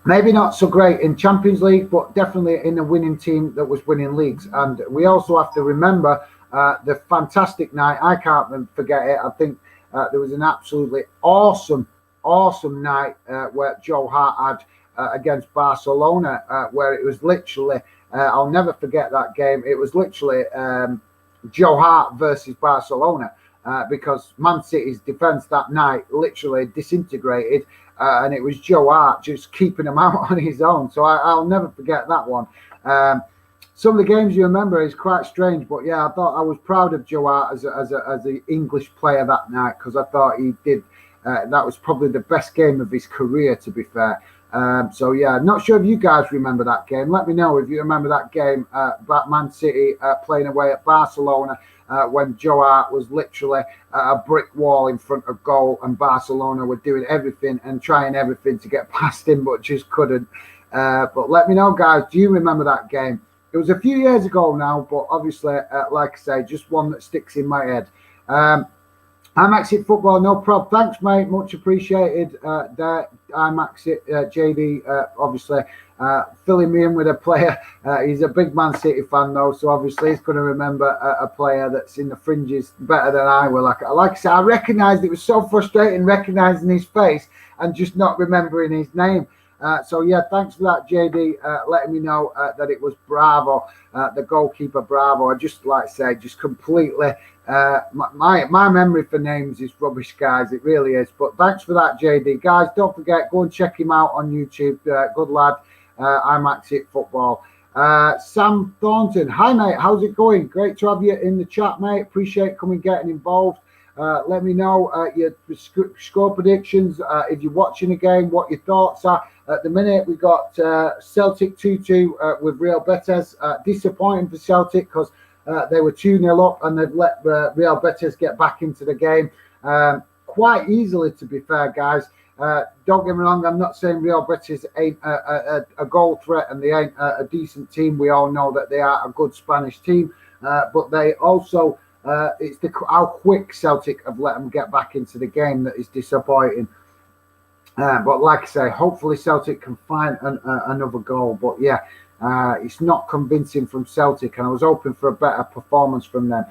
Maybe not so great in Champions League, but definitely in a winning team that was winning leagues. And we also have to remember the fantastic night. I can't forget it. I think there was an absolutely awesome night where Joe Hart had against Barcelona, where it was literally, I'll never forget that game. It was literally Joe Hart versus Barcelona, because Man City's defence that night literally disintegrated. And it was Joe Hart just keeping him out on his own. So I'll never forget that one. Some of the games you remember is quite strange, but yeah, I thought I was proud of Joe Hart as an English player that night, because I thought he did. That was probably the best game of his career, to be fair. So yeah, not sure if you guys remember that game. Let me know if you remember that game. Man City playing away at Barcelona when Joe Hart was literally a brick wall in front of goal, and Barcelona were doing everything and trying everything to get past him, but just couldn't. But let me know, guys. Do you remember that game? It was a few years ago now, but obviously, like I say, just one that sticks in my head. I'm Exit Football, no problem. Thanks, mate. Much appreciated. There, I'm Exit JD. Obviously, filling me in with a player. He's a big Man City fan, though, so obviously he's going to remember a player that's in the fringes better than I will. Like I said, I recognised it was so frustrating recognising his face and just not remembering his name. So yeah, thanks for that, JD, letting me know that it was Bravo, the goalkeeper Bravo. I just like to say, just completely. My memory for names is rubbish, guys. It really is. But thanks for that, JD. Guys, don't forget, go and check him out on YouTube. Good lad. I'm Exit Football. Sam Thornton. Hi, mate. How's it going? Great to have you in the chat, mate. Appreciate coming getting involved. Let me know your score predictions. If you're watching a game, what your thoughts are. At the minute, we got Celtic 2-2 with Real Betis. Disappointing for Celtic because they were 2-0 up and they've let Real Betis get back into the game quite easily, to be fair, guys. Don't get me wrong, I'm not saying Real Betis ain't a goal threat and they ain't a decent team. We all know that they are a good Spanish team, but they also, it's how quick Celtic have let them get back into the game that is disappointing. But like I say, hopefully Celtic can find another goal. But yeah, it's not convincing from Celtic, and I was hoping for a better performance from them.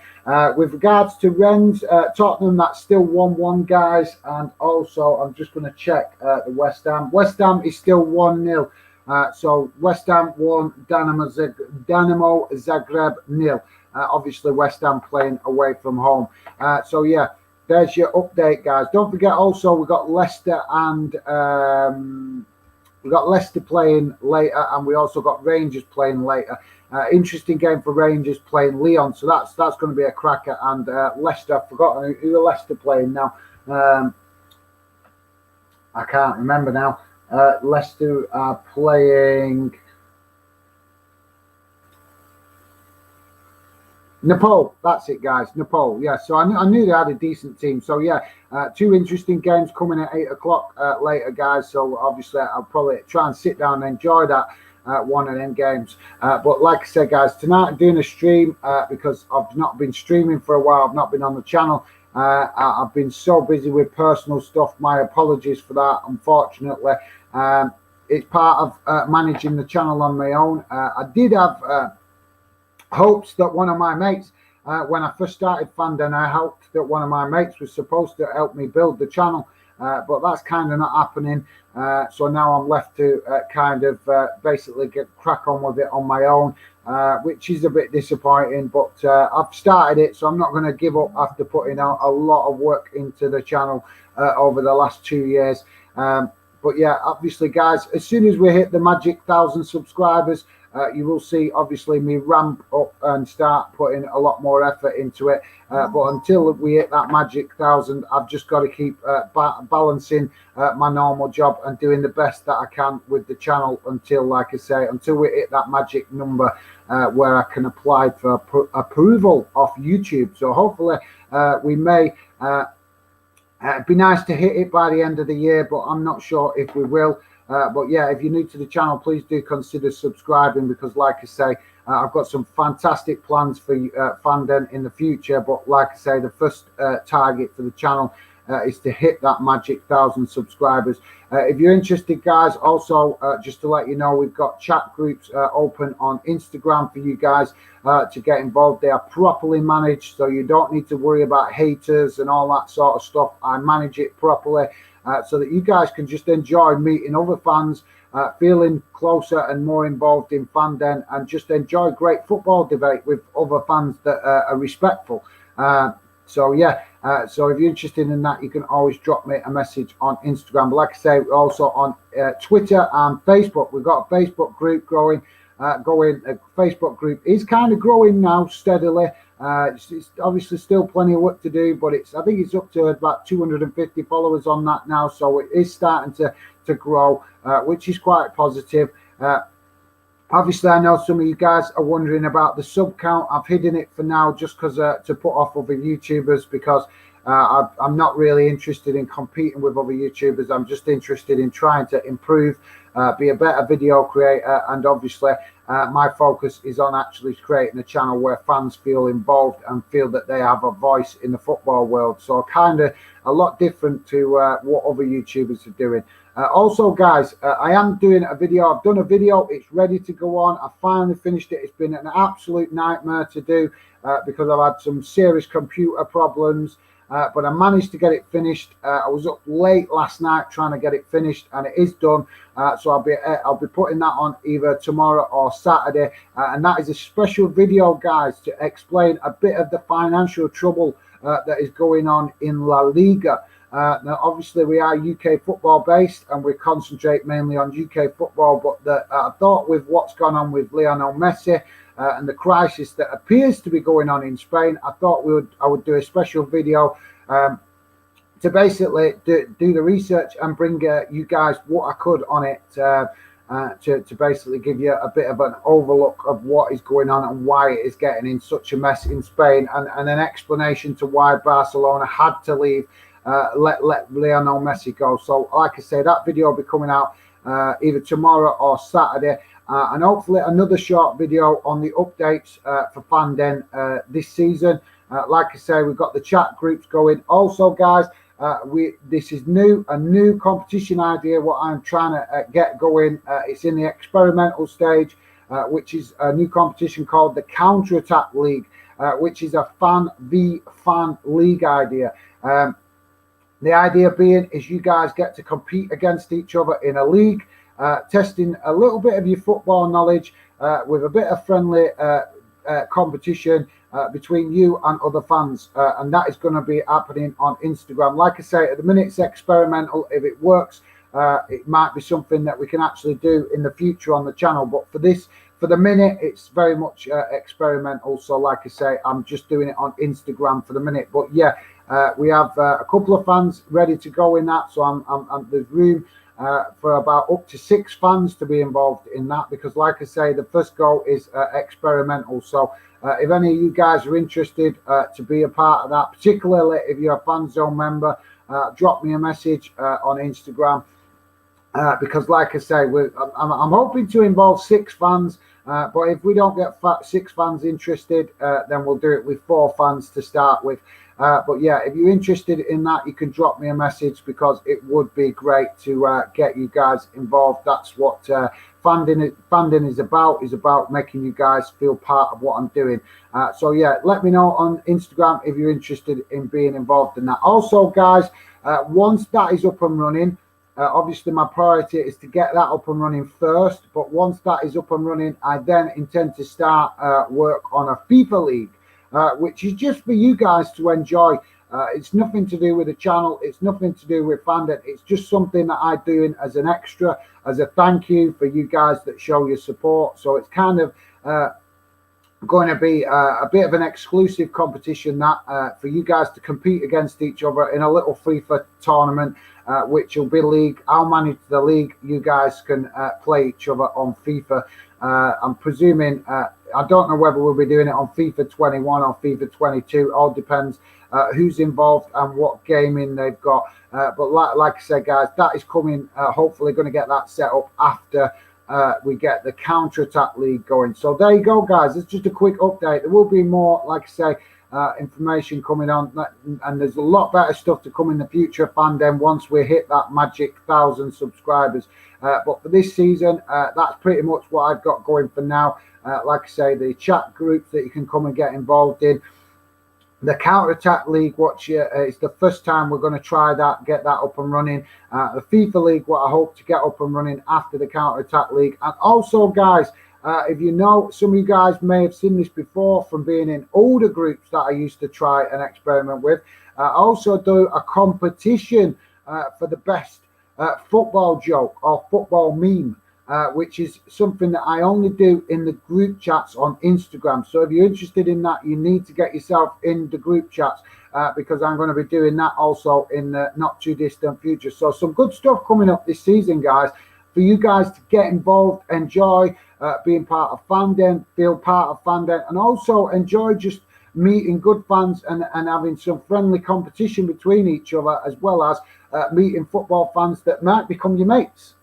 With regards to Rennes, Tottenham, that's still 1-1, guys. And also, I'm just going to check the West Ham. West Ham is still 1-0. So West Ham 1, Dynamo Zagreb 0. Obviously, West Ham playing away from home. So yeah. There's your update, guys. Don't forget also we've got Leicester and playing later, and we also got Rangers playing later. Interesting game for Rangers playing Lyon, so that's going to be a cracker. And Leicester, I've forgotten who are Leicester playing now. I can't remember now. Leicester are playing Nepal, that's it, guys. Nepal, yeah. So I knew they had a decent team. So yeah, two interesting games coming at 8 o'clock later, guys. So obviously I'll probably try and sit down and enjoy that one of them games. But like I said, guys, tonight I'm doing a stream because I've not been streaming for a while. I've not been on the channel. I've been so busy with personal stuff. My apologies for that. Unfortunately, it's part of managing the channel on my own. I did have hopes that one of my mates, when I first started Fandom, I hoped that one of my mates was supposed to help me build the channel, but that's kind of not happening. So now I'm left to kind of basically crack on with it on my own, which is a bit disappointing, but I've started it, so I'm not going to give up after putting out a lot of work into the channel over the last 2 years. But yeah, obviously, guys, as soon as we hit the magic 1,000 subscribers, you will see, obviously, me ramp up and start putting a lot more effort into it. But until we hit that magic 1,000, I've just got to keep balancing my normal job and doing the best that I can with the channel until, like I say, until we hit that magic number where I can apply for approval off YouTube. So hopefully we may... it'd be nice to hit it by the end of the year, but I'm not sure if we will. But yeah, if you're new to the channel, please do consider subscribing because, like I say, I've got some fantastic plans for Fandom in the future. But like I say, the first target for the channel is to hit that magic 1,000 subscribers. If you're interested, guys, also just to let you know, we've got chat groups open on Instagram for you guys to get involved. They are properly managed, so you don't need to worry about haters and all that sort of stuff. I manage it properly so that you guys can just enjoy meeting other fans, feeling closer and more involved in Fandom, and just enjoy great football debate with other fans that are respectful. So yeah, so if you're interested in that, you can always drop me a message on Instagram. But like I say, we're also on Twitter and Facebook. We've got a Facebook group growing. Facebook group is kind of growing now steadily. It's obviously still plenty of work to do, but I think it's up to about 250 followers on that now. So it is starting to grow, which is quite positive. Obviously, I know some of you guys are wondering about the sub count. I've hidden it for now just because to put off other YouTubers, because I'm not really interested in competing with other YouTubers. I'm just interested in trying to improve, be a better video creator, and obviously my focus is on actually creating a channel where fans feel involved and feel that they have a voice in the football world. So kind of a lot different to what other YouTubers are doing. Also, guys, I am doing a video. I've done a video. It's ready to go on. I finally finished it. It's been an absolute nightmare to do because I've had some serious computer problems. But I managed to get it finished. I was up late last night trying to get it finished, and it is done. So I'll be putting that on either tomorrow or Saturday, and that is a special video, guys, to explain a bit of the financial trouble that is going on in La Liga. Now, obviously, we are UK football based, and we concentrate mainly on UK football. But I thought with what's gone on with Lionel Messi and the crisis that appears to be going on in Spain, I thought I would do a special video to basically do the research and bring you guys what I could on it to basically give you a bit of an overlook of what is going on and why it is getting in such a mess in Spain, and an explanation to why Barcelona had to leave. Let Lionel Messi go. So like I say, that video will be coming out either tomorrow or Saturday, and hopefully another short video on the updates for Fanden this season. Like I say, we've got the chat groups going. Also, guys, this is a new competition idea what I'm trying to get going. It's in the experimental stage, which is a new competition called the Counter Attack League, which is a fan v fan league idea. The idea being is you guys get to compete against each other in a league, testing a little bit of your football knowledge with a bit of friendly competition between you and other fans. And that is going to be happening on Instagram. Like I say, at the minute it's experimental. If it works, it might be something that we can actually do in the future on the channel. But for the minute, it's very much experimental. So like I say, I'm just doing it on Instagram for the minute. But yeah, we have a couple of fans ready to go in that. So there's room for about up to 6 fans to be involved in that, because like I say, the first goal is experimental. So if any of you guys are interested to be a part of that, particularly if you're a fan zone member, drop me a message on Instagram. Because like I say, I'm hoping to involve 6 fans, but if we don't get 6 fans interested, then we'll do it with 4 fans to start with. But yeah, if you're interested in that, you can drop me a message, because it would be great to get you guys involved. That's what Fanding is about making you guys feel part of what I'm doing. So yeah, let me know on Instagram if you're interested in being involved in that. Also, guys, once that is up and running, obviously my priority is to get that up and running first. But once that is up and running, I then intend to start work on a FIFA league, which is just for you guys to enjoy. It's nothing to do with the channel. It's nothing to do with Fandom. It's just something that I'm doing as an extra, as a thank you for you guys that show your support. So it's kind of going to be a bit of an exclusive competition that for you guys to compete against each other in a little FIFA tournament, which will be league. I'll manage the league. You guys can play each other on FIFA. I'm presuming, I don't know whether we'll be doing it on FIFA 21 or FIFA 22. All depends who's involved and what gaming they've got. But like I said, guys, that is coming. Hopefully going to get that set up after we get the Counter Attack League going. So there you go, guys. It's just a quick update. There will be more, like I say, information coming on, and there's a lot better stuff to come in the future, Fandom, once we hit that magic 1,000 subscribers. But for this season, that's pretty much what I've got going for now. Like I say, the chat groups that you can come and get involved in. The Counter Attack League, which it's the first time we're going to try that, get that up and running. The FIFA League, what I hope to get up and running after the Counter Attack League. And also, guys, if you know, some of you guys may have seen this before from being in older groups that I used to try and experiment with. I also do a competition for the best football joke or football meme. which is something that I only do in the group chats on Instagram. So if you're interested in that, you need to get yourself in the group chats, because I'm going to be doing that also in the not too distant future. So some good stuff coming up this season, guys, for you guys to get involved, enjoy being part of Fandom, feel part of Fandom, and also enjoy just meeting good fans and having some friendly competition between each other, as well as meeting football fans that might become your mates.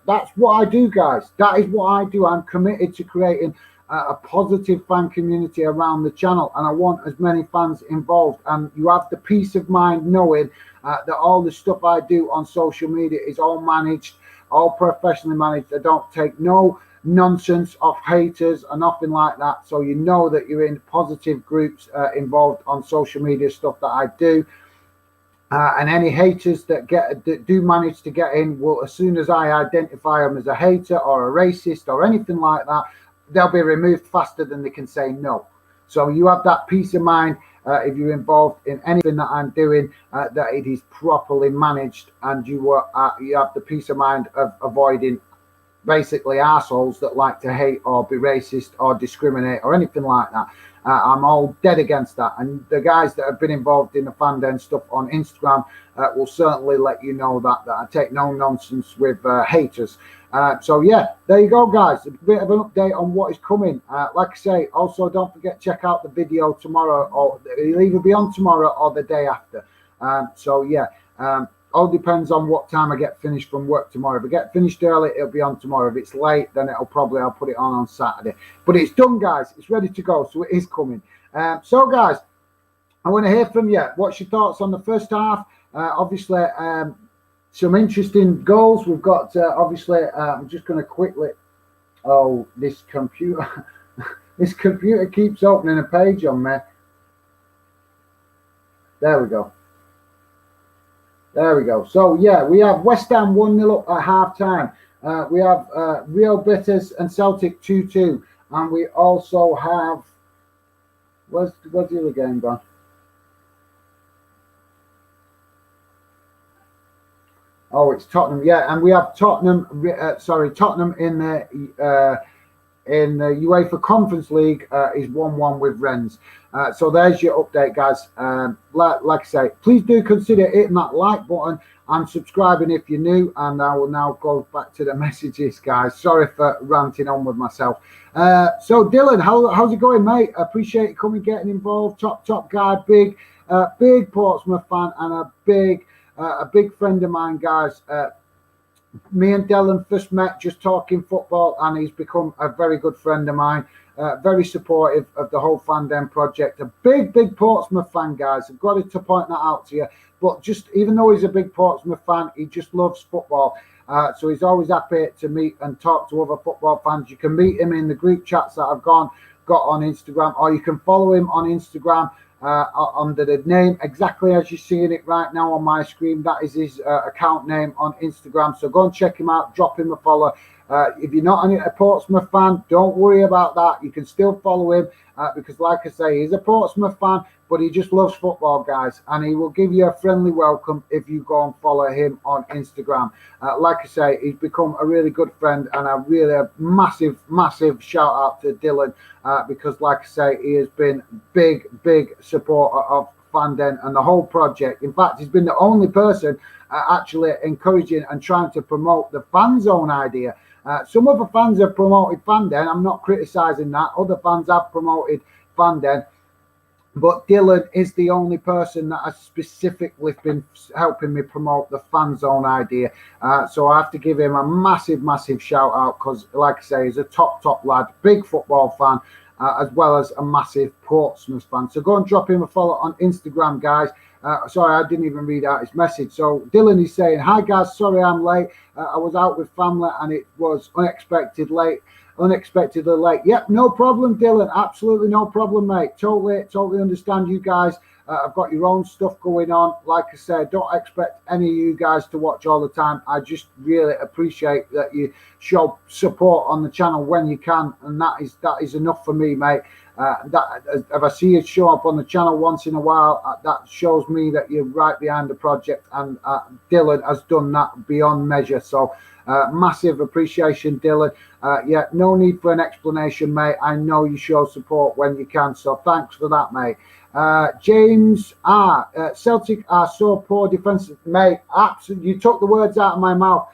That's what I do, guys. That is what I do. I'm committed to creating a positive fan community around the channel, and I want as many fans involved. And you have the peace of mind knowing that all the stuff I do on social media is all managed, all professionally managed. I don't take no nonsense off haters or nothing like that. So you know that you're in positive groups involved on social media stuff that I do. And any haters that do manage to get in, will, as soon as I identify them as a hater or a racist or anything like that, they'll be removed faster than they can say no. So you have that peace of mind if you're involved in anything that I'm doing, that it is properly managed, and you have the peace of mind of avoiding basically assholes that like to hate or be racist or discriminate or anything like that. I'm all dead against that, and the guys that have been involved in the Fandom stuff on Instagram will certainly let you know that I take no nonsense with haters. So yeah, there you go, guys. A bit of an update on what is coming. Like I say, also don't forget, check out the video tomorrow, or it'll either be on tomorrow or the day after. So yeah, all depends on what time I get finished from work tomorrow. If I get finished early, it'll be on tomorrow. If it's late, then I'll put it on Saturday. But it's done, guys. It's ready to go, so it is coming. So guys, I want to hear from you. What's your thoughts on the first half? Obviously, some interesting goals. We've got obviously. I'm just going to quickly. Oh, this computer. This computer keeps opening a page on me. There we go. There we go. So yeah, we have West Ham 1-0 up at half time. We have Real Betis and Celtic 2-2, and we also have where's the other game gone? Oh, it's Tottenham. Yeah, and we have Tottenham. Tottenham in the UEFA Conference League is 1-1 with Rennes. So there's your update, guys. Like I say, please do consider hitting that like button and subscribing if you're new. And I will now go back to the messages, guys. Sorry for ranting on with myself. So Dylan, how's it going, mate? I appreciate you coming, getting involved. Top guy, big Portsmouth fan, and a big friend of mine, guys. Me and Dylan first met just talking football, and he's become a very good friend of mine. Very supportive of the whole Fandom project. A big Portsmouth fan, guys. I've got to point that out to you. But just even though he's a big Portsmouth fan, he just loves football. So he's always happy to meet and talk to other football fans. You can meet him in the group chats that I've got on Instagram, or you can follow him on Instagram under the name exactly as you're seeing it right now on my screen. That is his account name on Instagram. So go and check him out, drop him a follow. If you're not a Portsmouth fan, don't worry about that. You can still follow him because, like I say, he's a Portsmouth fan, but he just loves football, guys, and he will give you a friendly welcome if you go and follow him on Instagram. Like I say, he's become a really good friend, and a massive shout out to Dylan because, like I say, he has been big supporter of Fandom and the whole project. In fact, he's been the only person actually encouraging and trying to promote the fan zone idea. Some other fans have promoted Fandom. I'm not criticising that. Other fans have promoted Fandom. But Dylan is the only person that has specifically been helping me promote the fan zone idea. So I have to give him a massive shout out because, like I say, he's a top lad, big football fan, as well as a massive Portsmouth fan. So go and drop him a follow on Instagram, guys. Sorry, I didn't even read out his message. So Dylan is saying, "Hi guys, sorry I'm late. I was out with family and it was unexpectedly late." Yep, no problem, Dylan. Absolutely no problem, mate. Totally understand you guys. I've got your own stuff going on. Like I said, don't expect any of you guys to watch all the time. I just really appreciate that you show support on the channel when you can, and that is enough for me, mate. That if I see you show up on the channel once in a while, that shows me that you're right behind the project, and Dylan has done that beyond measure. So massive appreciation, Dylan. Yeah, no need for an explanation, mate. I know you show support when you can, so thanks for that, mate. James Celtic are so poor defensive, mate. Absolutely, you took the words out of my mouth.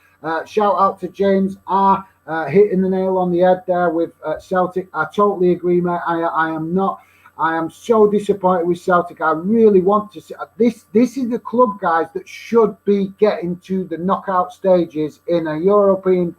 Shout out to James R. Hitting the nail on the head there with Celtic. I totally agree, mate. I am so disappointed with Celtic. I really want to see this is the club, guys, that should be getting to the knockout stages in Europe and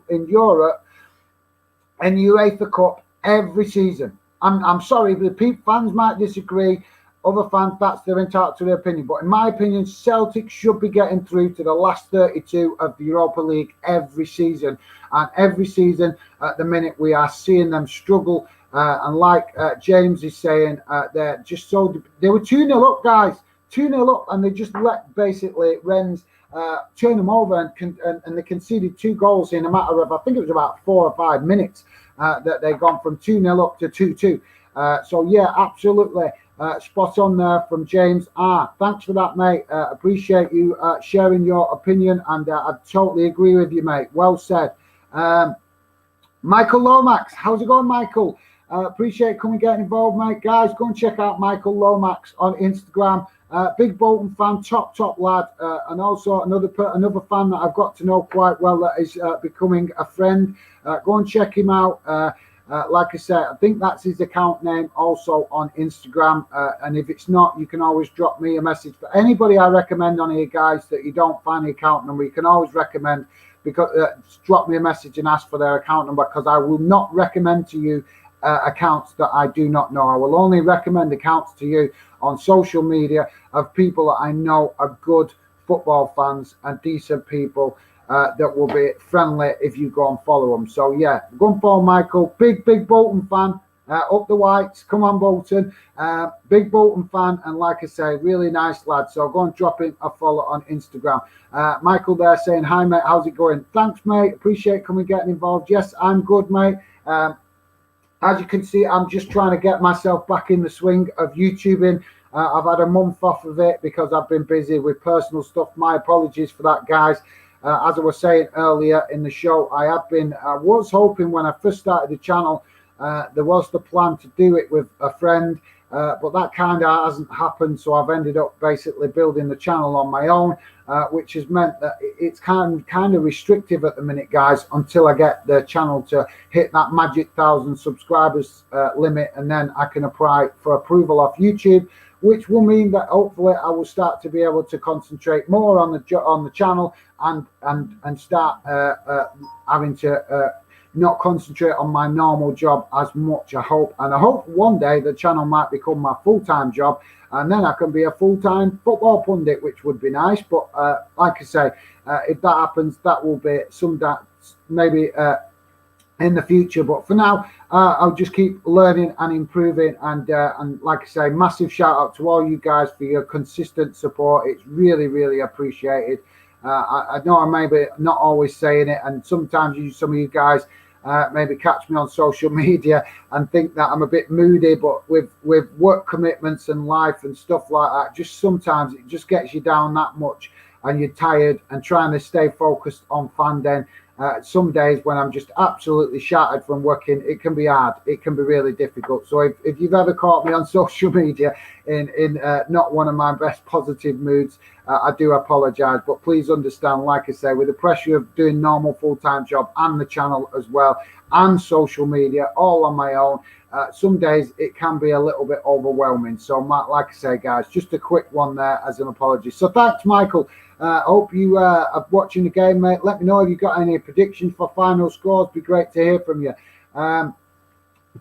UEFA Cup every season. I'm sorry, the fans might disagree. Other fans, that's their entitled to their opinion. But in my opinion, Celtic should be getting through to the last 32 of the Europa League every season. And every season, at the minute, we are seeing them struggle. And like James is saying, they're just so... They were 2-0 up, guys. 2-0 up, and they just let, basically, Rennes turn them over, and they conceded 2 goals in a matter of, I think it was about 4 or 5 minutes, that they've gone from 2-0 up to 2-2. So, yeah, absolutely. Spot on there from James R. Thanks for that, mate. Appreciate you sharing your opinion, and I totally agree with you, mate. Well said. Michael Lomax, how's it going, Michael? Appreciate coming getting involved, mate. Guys, go and check out Michael Lomax on Instagram. Big Bolton fan, top lad, and also another fan that I've got to know quite well that is becoming a friend. Go and check him out. Like I said, I think that's his account name also on Instagram. And if it's not, you can always drop me a message. For anybody I recommend on here, guys, that you don't find the account number, you can always recommend, because drop me a message and ask for their account number, because I will not recommend to you accounts that I do not know. I will only recommend accounts to you on social media of people that I know are good football fans and decent people. That will be friendly if you go and follow them. So yeah, go and follow Michael. Big Bolton fan. Up the Whites. Come on, Bolton. Big Bolton fan, and like I say, really nice lad. So go and drop him a follow on Instagram. Michael there saying, hi mate, how's it going? Thanks, mate. Appreciate coming getting involved. Yes, I'm good, mate. As you can see, I'm just trying to get myself back in the swing of YouTubing. I've had a month off of it because I've been busy with personal stuff. My apologies for that, guys. As I was saying earlier in the show, I was hoping when I first started the channel, there was the plan to do it with a friend, but that kind of hasn't happened. So I've ended up basically building the channel on my own, which has meant that it's kind of restrictive at the minute, guys, until I get the channel to hit that magic 1,000 subscribers limit, and then I can apply for approval off YouTube, which will mean that hopefully I will start to be able to concentrate more on the channel and start having to not concentrate on my normal job as much, I hope. And I hope one day the channel might become my full-time job, and then I can be a full-time football pundit, which would be nice. But like I say, if that happens, that will be maybe in the future. But for now, I'll just keep learning and improving, and like I say, massive shout out to all you guys for your consistent support. It's really appreciated. I know I'm maybe not always saying it, and sometimes some of you guys maybe catch me on social media and think that I'm a bit moody, but with work commitments and life and stuff like that, just sometimes it just gets you down that much, and you're tired, and trying to stay focused on Fandom. Some days when I'm just absolutely shattered from working, it can be hard. It can be really difficult. So if you've ever caught me on social media in not one of my best positive moods, I do apologize. But please understand, like I say, with the pressure of doing normal full-time job and the channel as well, and social media all on my own, some days it can be a little bit overwhelming. So like I say, guys, just a quick one there as an apology. So thanks, Michael. Hope you are watching the game, mate. Let me know if you've got any predictions for final scores. Be great to hear from you.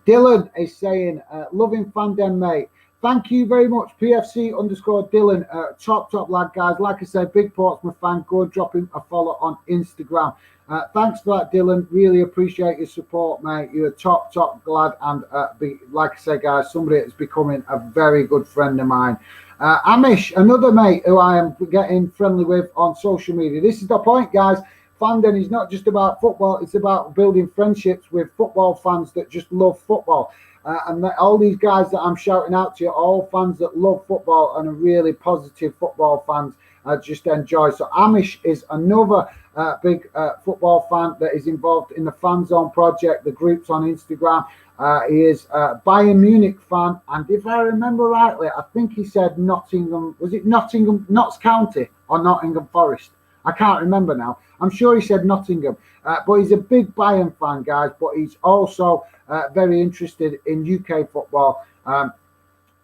Dylan is saying, loving Fandom, mate. Thank you very much, PFC_Dylan. Top lad, guys. Like I said, big Portsmouth fan. Go and drop him a follow on Instagram. Thanks for that, Dylan. Really appreciate your support, mate. You're a top lad, and like I said, guys, somebody that's becoming a very good friend of mine. Amish, another mate who I am getting friendly with on social media. This is the point, guys. Fandom is not just about football. It's about building friendships with football fans that just love football. and all these guys that I'm shouting out to, are all fans that love football and are really positive football fans. Just enjoy. So Amish is another big football fan that is involved in the Fan Zone project, the groups on Instagram. He is a Bayern Munich fan, and if I remember rightly, I think he said Nottingham. Was it Nottingham, Notts County, or Nottingham Forest? I can't remember now. I'm sure he said Nottingham, but he's a big Bayern fan, guys. But he's also very interested in UK football.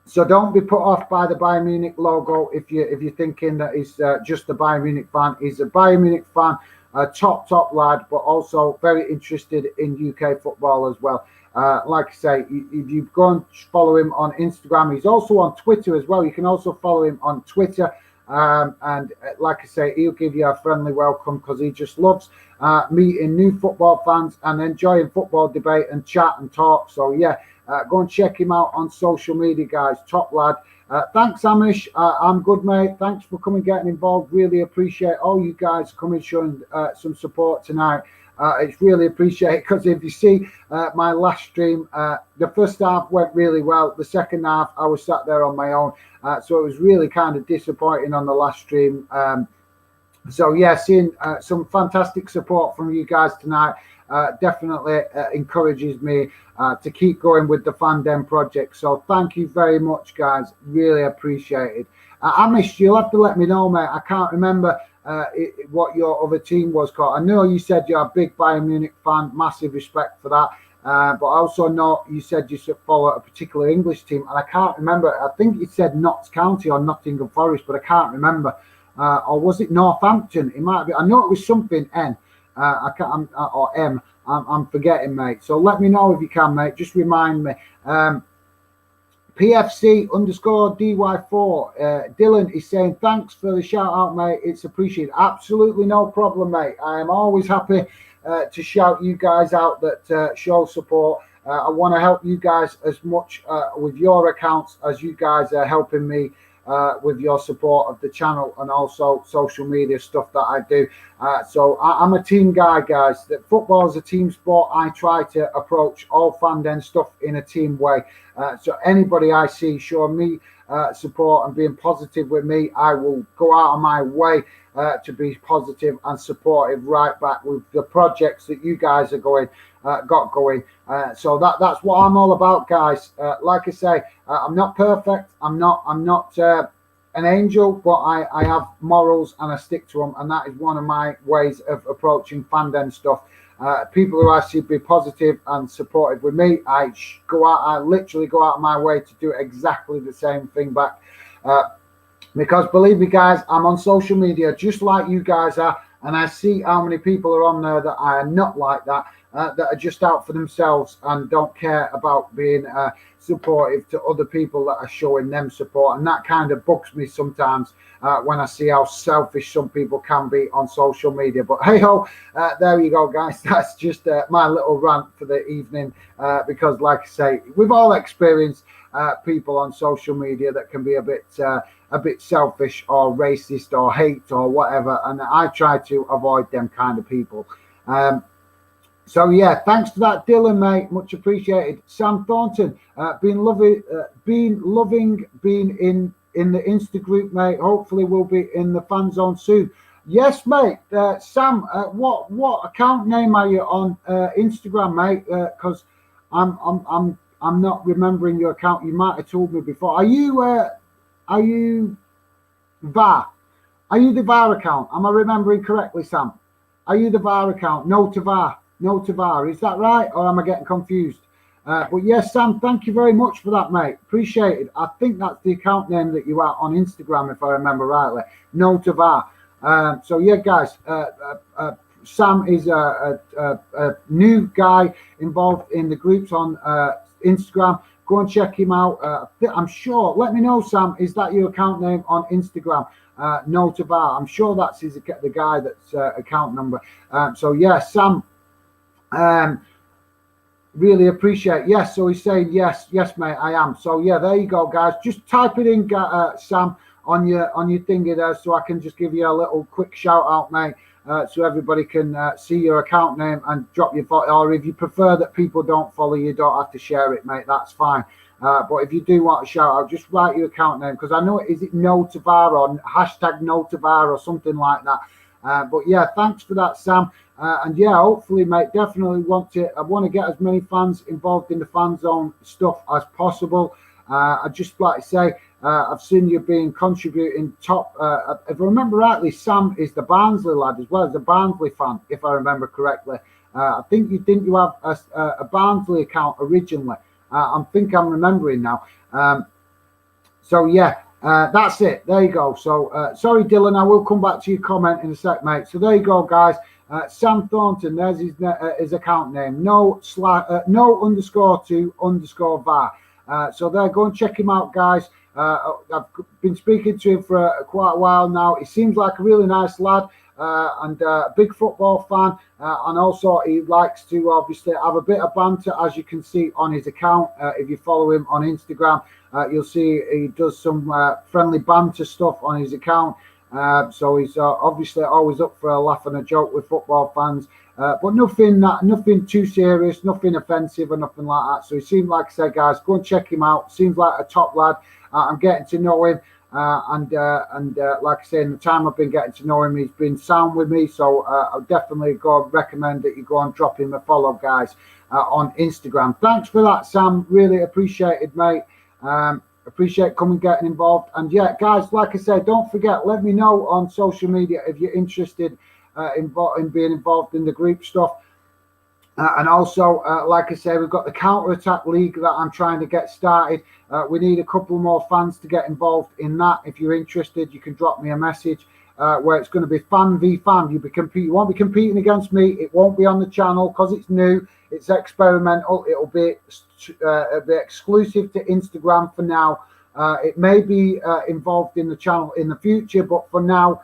So don't be put off by the Bayern Munich logo if you're thinking that he's just a Bayern Munich fan. He's a Bayern Munich fan, a top lad, but also very interested in UK football as well. Like I say, if you go and follow him on Instagram, he's also on Twitter as well. You can also follow him on Twitter. And like I say, he'll give you a friendly welcome because he just loves meeting new football fans and enjoying football debate and chat and talk. So yeah, go and check him out on social media, guys. Top lad. Thanks, Amish. I'm good, mate. Thanks for coming, getting involved. Really appreciate all you guys coming, showing some support tonight. It's really appreciated because if you see my last stream, the first half went really well. The second half, I was sat there on my own. So it was really kind of disappointing on the last stream. So yeah, seeing some fantastic support from you guys tonight definitely encourages me to keep going with the Fandom project. So thank you very much, guys. Really appreciate it. Amish, you'll have to let me know, mate. I can't remember what your other team was called. I know you said you're a big Bayern Munich fan. Massive respect for that. But I also know you said you should follow a particular English team, and I can't remember. I think it said Notts County or Nottingham Forest, but I can't remember. Or was it Northampton? It might be. I know it was something N. I can't, or M. I'm forgetting, mate. So let me know if you can, mate. Just remind me. PFC_DY4. Dylan is saying, thanks for the shout out, mate. It's appreciated. Absolutely no problem, mate. I am always happy to shout you guys out that show support. I want to help you guys as much with your accounts as you guys are helping me with your support of the channel and also social media stuff that I do. So I'm a team guy, guys. That football is a team sport. I try to approach all fandom stuff in a team way. So anybody I see showing me support and being positive with me, I will go out of my way to be positive and supportive right back with the projects that you guys are got going. So that's what I'm all about, guys. Like I say, I'm not perfect. I'm not an angel, but I have morals and I stick to them, and that is one of my ways of approaching fandom stuff. People who I see be positive and supportive with me, I literally go out of my way to do exactly the same thing back. Because believe me, guys, I'm on social media just like you guys are, and I see how many people are on there that are not like that, that are just out for themselves and don't care about being supportive to other people that are showing them support. And that kind of bugs me sometimes when I see how selfish some people can be on social media. But hey ho, there you go, guys. That's just my little rant for the evening, because like I say, we've all experienced people on social media that can be a bit selfish or racist or hate or whatever, and I try to avoid them kind of people. So yeah, thanks for that, Dylan, mate. Much appreciated. Sam Thornton, been loving being in the Insta group, mate. Hopefully we'll be in the fan zone soon. Yes, mate. Sam, what account name are you on Instagram, mate? Because I'm not remembering your account. You might have told me before. Are you VAR? Are you the VAR account? Am I remembering correctly, Sam? Are you the VAR account? No to VAR. No to VAR. Is that right? Or am I getting confused? But yes, Sam, thank you very much for that, mate. Appreciate it. I think that's the account name that you are on Instagram, if I remember rightly. No to VAR. So yeah, guys, Sam is a new guy involved in the groups on Instagram. Go and check him out. I'm sure. Let me know, Sam. Is that your account name on Instagram? No to VAR. I'm sure that's the guy that's account number. So yeah, Sam. Really appreciate. Yes, so he's saying yes, mate, I am. So yeah, there you go, guys. Just type it in, Sam, on your thingy there, so I can just give you a little quick shout out, mate. so everybody can see your account name and drop your photo. Or if you prefer that people don't follow you, don't have to share it, mate. That's fine. But if you do want a shout out, just write your account name, because I know is it Notavar or hashtag Notavar or something like that. But yeah, thanks for that, Sam. And yeah, hopefully, mate, definitely I want to get as many fans involved in the fan zone stuff as possible. I'd just like to say, I've seen you being contributing top. If I remember rightly, Sam is the Barnsley lad as well, as a Barnsley fan, if I remember correctly. I think you have a Barnsley account originally. I think I'm remembering now. So yeah, that's it. There you go. So sorry, Dylan, I will come back to your comment in a sec, mate. So there you go, guys. Sam Thornton, there's his account name. No _2_var. So there, go and check him out, guys. I've been speaking to him for quite a while now. He seems like a really nice lad, and a big football fan, and also he likes to obviously have a bit of banter, as you can see on his account. If you follow him on Instagram, you'll see he does some friendly banter stuff on his account. So he's obviously always up for a laugh and a joke with football fans. But nothing too serious, nothing offensive or nothing like that. So he seemed, like I said, guys, go and check him out. Seems like a top lad. I'm getting to know him, and like I say, in the time I've been getting to know him, he's been sound with me. So I'll definitely recommend that you go and drop him a follow, guys, on Instagram. Thanks for that, Sam. Really appreciated, mate. Appreciate coming, getting involved. And yeah, guys, like I said, don't forget, let me know on social media if you're interested in being involved in the group stuff. And also, like I say, we've got the counter-attack league that I'm trying to get started. We need a couple more fans to get involved in that. If you're interested, you can drop me a message where it's going to be fan v fan. You won't be competing against me. It won't be on the channel because it's new. It's experimental. It'll be exclusive to Instagram for now. It may be involved in the channel in the future, but for now,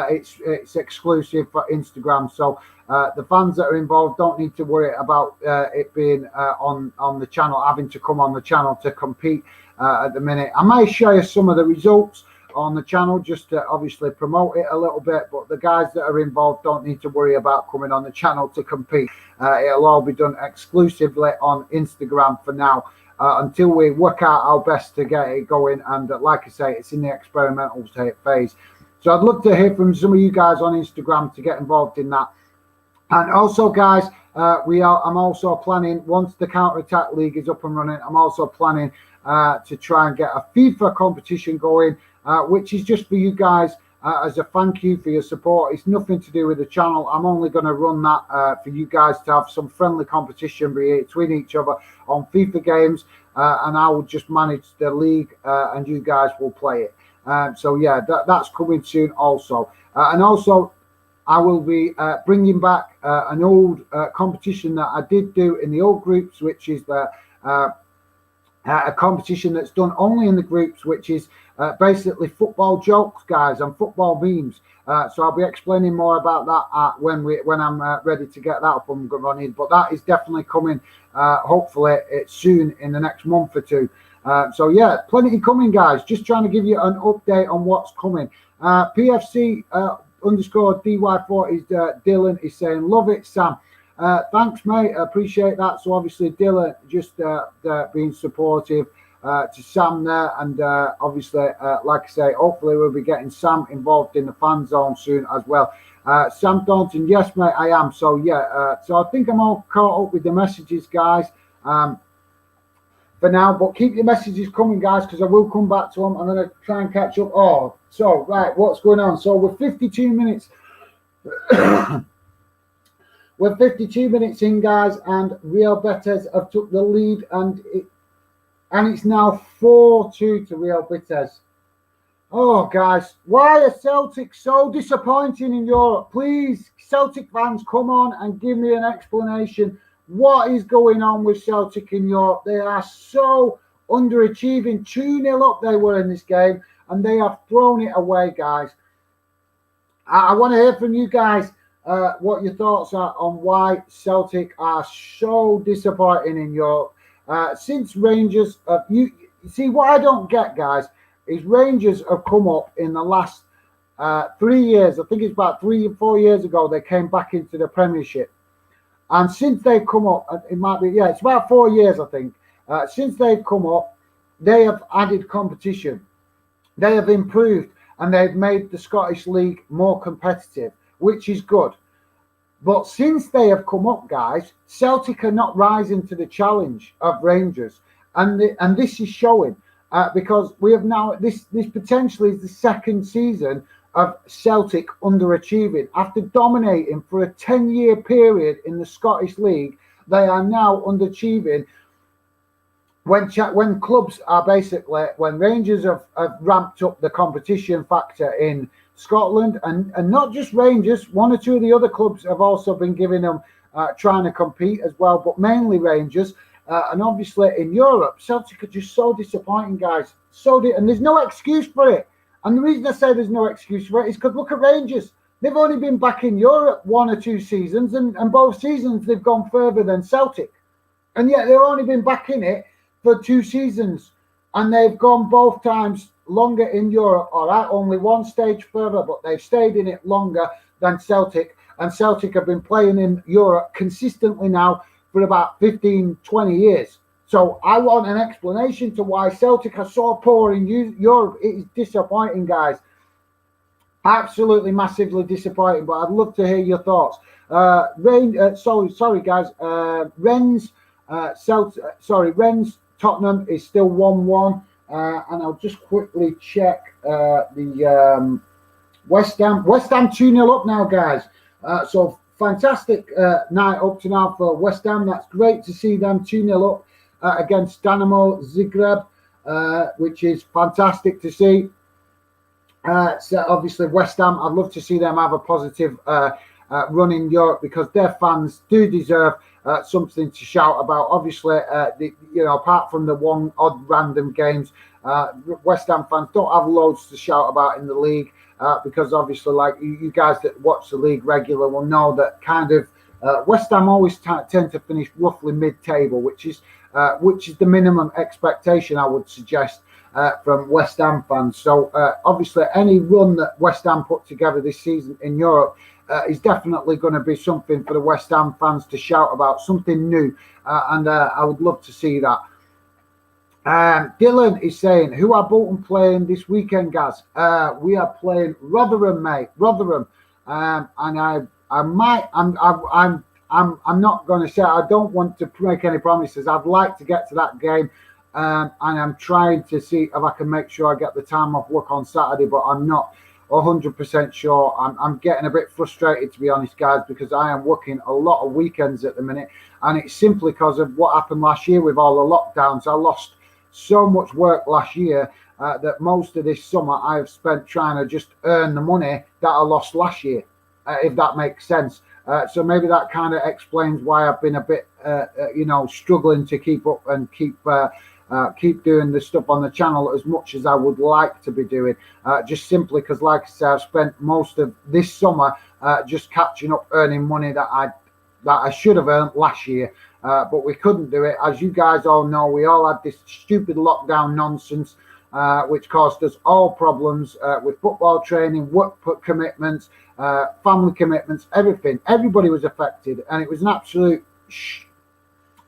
it's exclusive for Instagram. So the fans that are involved don't need to worry about it being on the channel, having to come on the channel to compete at the minute. I may share some of the results on the channel just to obviously promote it a little bit, but the guys that are involved don't need to worry about coming on the channel to compete. It'll all be done exclusively on Instagram for now, until we work out our best to get it going. And like I say, it's in the experimental phase. So I'd love to hear from some of you guys on Instagram to get involved in that. And also, guys, I'm also planning, once the counter-attack league is up and running, I'm also planning to try and get a FIFA competition going, which is just for you guys as a thank you for your support. It's nothing to do with the channel. I'm only going to run that for you guys to have some friendly competition between each other on FIFA games, and I will just manage the league, and you guys will play it. So yeah, that's coming soon also. And also, I will be bringing back an old competition that I did do in the old groups, which is a competition that's done only in the groups, which is basically football jokes, guys, and football memes. So I'll be explaining more about that when I'm ready to get that up and running. But that is definitely coming, hopefully, it's soon in the next month or two. So yeah, plenty coming, guys. Just trying to give you an update on what's coming. PFC _ DY40 Dylan is saying, love it, Sam. Thanks, mate. I appreciate that. So obviously Dylan just being supportive to Sam there, and obviously, like I say, hopefully we'll be getting Sam involved in the fan zone soon as well. Sam Thornton, yes, mate, I am. So yeah, so I think I'm all caught up with the messages, guys. For now, but keep your messages coming, guys, because I will come back to them. I'm going to try and catch up. Oh, so, right, what's going on? So we're 52 minutes. We're 52 minutes in, guys, and Real Betis have took the lead, and it's now 4-2 to Real Betis. Oh, guys, why are Celtic so disappointing in Europe? Please, Celtic fans, come on and give me an explanation. What is going on with Celtic in Europe? They are so underachieving. 2-0 up they were in this game, and they have thrown it away, guys. I want to hear from you guys what your thoughts are on why Celtic are so disappointing in Europe. Since Rangers, you see, what I don't get, guys, is Rangers have come up in the last 3 years, I think it's about 3 or 4 years ago, they came back into the Premiership. And since they've come up, it might be, yeah, it's about 4 years, I think. Since they've come up, they have added competition. They have improved and they've made the Scottish League more competitive, which is good. But since they have come up, guys, Celtic are not rising to the challenge of Rangers. And this is showing because we have now, this potentially is the second season of Celtic underachieving. After dominating for a 10-year period in the Scottish League, they are now underachieving. When clubs are basically, when Rangers have ramped up the competition factor in Scotland, and not just Rangers, one or two of the other clubs have also been giving them, trying to compete as well, but mainly Rangers. And obviously in Europe, Celtic are just so disappointing, guys. And there's no excuse for it. And the reason I say there's no excuse for it is because look at Rangers. They've only been back in Europe 1 or 2 seasons, and both seasons they've gone further than Celtic. And yet they've only been back in it for 2 seasons. And they've gone both times longer in Europe, all right, only one stage further, but they've stayed in it longer than Celtic. And Celtic have been playing in Europe consistently now for about 15, 20 years. So I want an explanation to why Celtic are so poor in Europe. It is disappointing, guys. Absolutely massively disappointing, but I'd love to hear your thoughts. Sorry, guys. Rennes, Rennes, Tottenham is still 1-1. And I'll just quickly check the West Ham. West Ham 2-0 up now, guys. So fantastic night up to now for West Ham. That's great to see them 2-0 up against Dynamo Zagreb, which is fantastic to see. So obviously West Ham, I'd love to see them have a positive run in Europe because their fans do deserve something to shout about. Obviously, apart from the one odd random games, West Ham fans don't have loads to shout about in the league because obviously, like you guys that watch the league regular will know that kind of West Ham always tend to finish roughly mid-table, which is the minimum expectation I would suggest from West Ham fans. So obviously, any run that West Ham put together this season in Europe is definitely going to be something for the West Ham fans to shout about, something new, and I would love to see that. Dylan is saying, who are Bolton playing this weekend, guys? We are playing Rotherham, mate. Rotherham, and I'm not going to say, I don't want to make any promises. I'd like to get to that game, and I'm trying to see if I can make sure I get the time off work on Saturday, but I'm not 100% sure. I'm getting a bit frustrated, to be honest, guys, because I am working a lot of weekends at the minute, and it's simply because of what happened last year with all the lockdowns. I lost so much work last year that most of this summer I have spent trying to just earn the money that I lost last year, if that makes sense. So maybe that kind of explains why I've been a bit, struggling to keep up and keep doing the stuff on the channel as much as I would like to be doing. Just simply because, like I said, I've spent most of this summer just catching up, earning money that I should have earned last year. But we couldn't do it. As you guys all know, we all had this stupid lockdown nonsense, which caused us all problems with football training, work commitments, family commitments, everything. Everybody was affected, and it was an absolute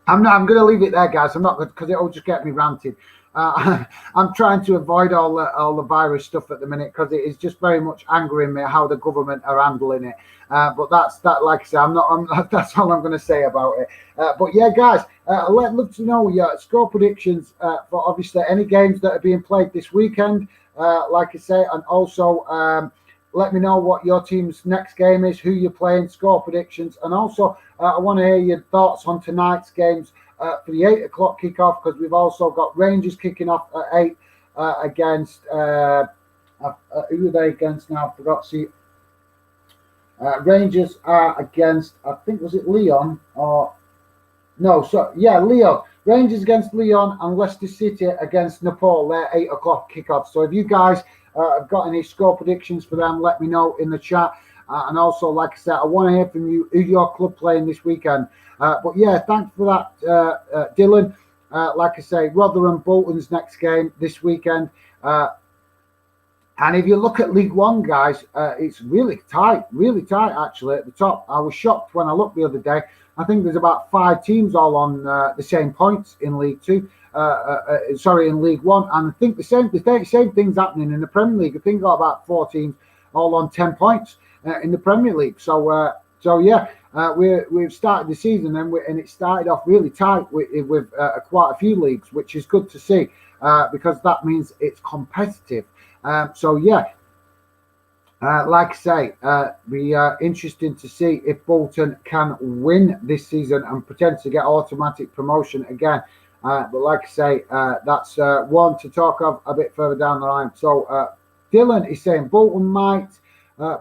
I'm going to leave it there, guys. I'm not, because it'll just get me ranted. I'm trying to avoid all the virus stuff at the minute because it is just very much angering me how the government are handling it. But that's that. Like I said, that's all I'm going to say about it. But yeah, guys, I'd love to know your score predictions for obviously any games that are being played this weekend. Like I say, and also let me know what your team's next game is, who you're playing, score predictions, and also I want to hear your thoughts on tonight's games for the 8 o'clock kickoff, because we've also got Rangers kicking off at 8 against who are they against now? I forgot to see. Rangers are against, I think, was it Lyon or no? So yeah, Lyon. Rangers against Lyon and Leicester City against Napoli. They're 8 o'clock kickoff. So if you guys have got any score predictions for them, let me know in the chat. And also, like I said, I want to hear from you who your club playing this weekend. But yeah, thanks for that, Dylan. Like I say, Rotherham Bolton's next game this weekend. And if you look at League One, guys, it's really tight actually at the top. I was shocked when I looked the other day. I think there's about 5 teams all on the same points in League Two. In League One, and I think the same thing's happening in the Premier League. I think I've got about 4 teams all on 10 points in the Premier League. We've started the season and it started off really tight with quite a few leagues, which is good to see because that means it's competitive. Like I say, be interesting to see if Bolton can win this season and potentially get automatic promotion again. But like I say, that's one to talk of a bit further down the line. So Dylan is saying Bolton might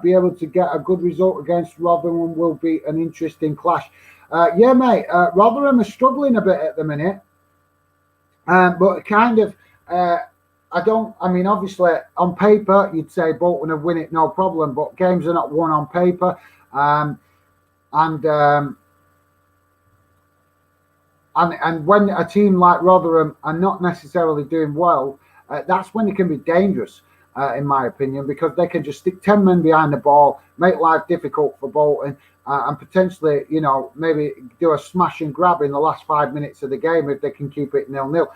be able to get a good result against Rotherham. Will be an interesting clash. Yeah, mate. Rotherham are struggling a bit at the minute, but kind of. Obviously, on paper, you'd say Bolton have win it, no problem, but games are not won on paper. And when a team like Rotherham are not necessarily doing well, that's when it can be dangerous, in my opinion, because they can just stick 10 men behind the ball, make life difficult for Bolton, and potentially, maybe do a smash and grab in the last 5 minutes of the game if they can keep it 0-0.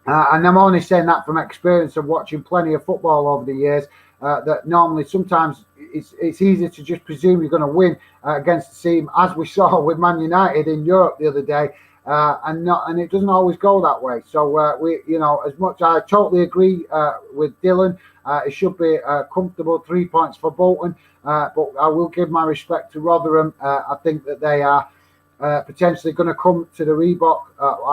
And I'm only saying that from experience of watching plenty of football over the years, that normally sometimes it's easy to just presume you're going to win against the team, as we saw with Man United in Europe the other day, and it doesn't always go that way. So as much I totally agree with Dylan, it should be comfortable 3 points for Bolton, but I will give my respect to Rotherham. I think that they are potentially going to come to the Reebok,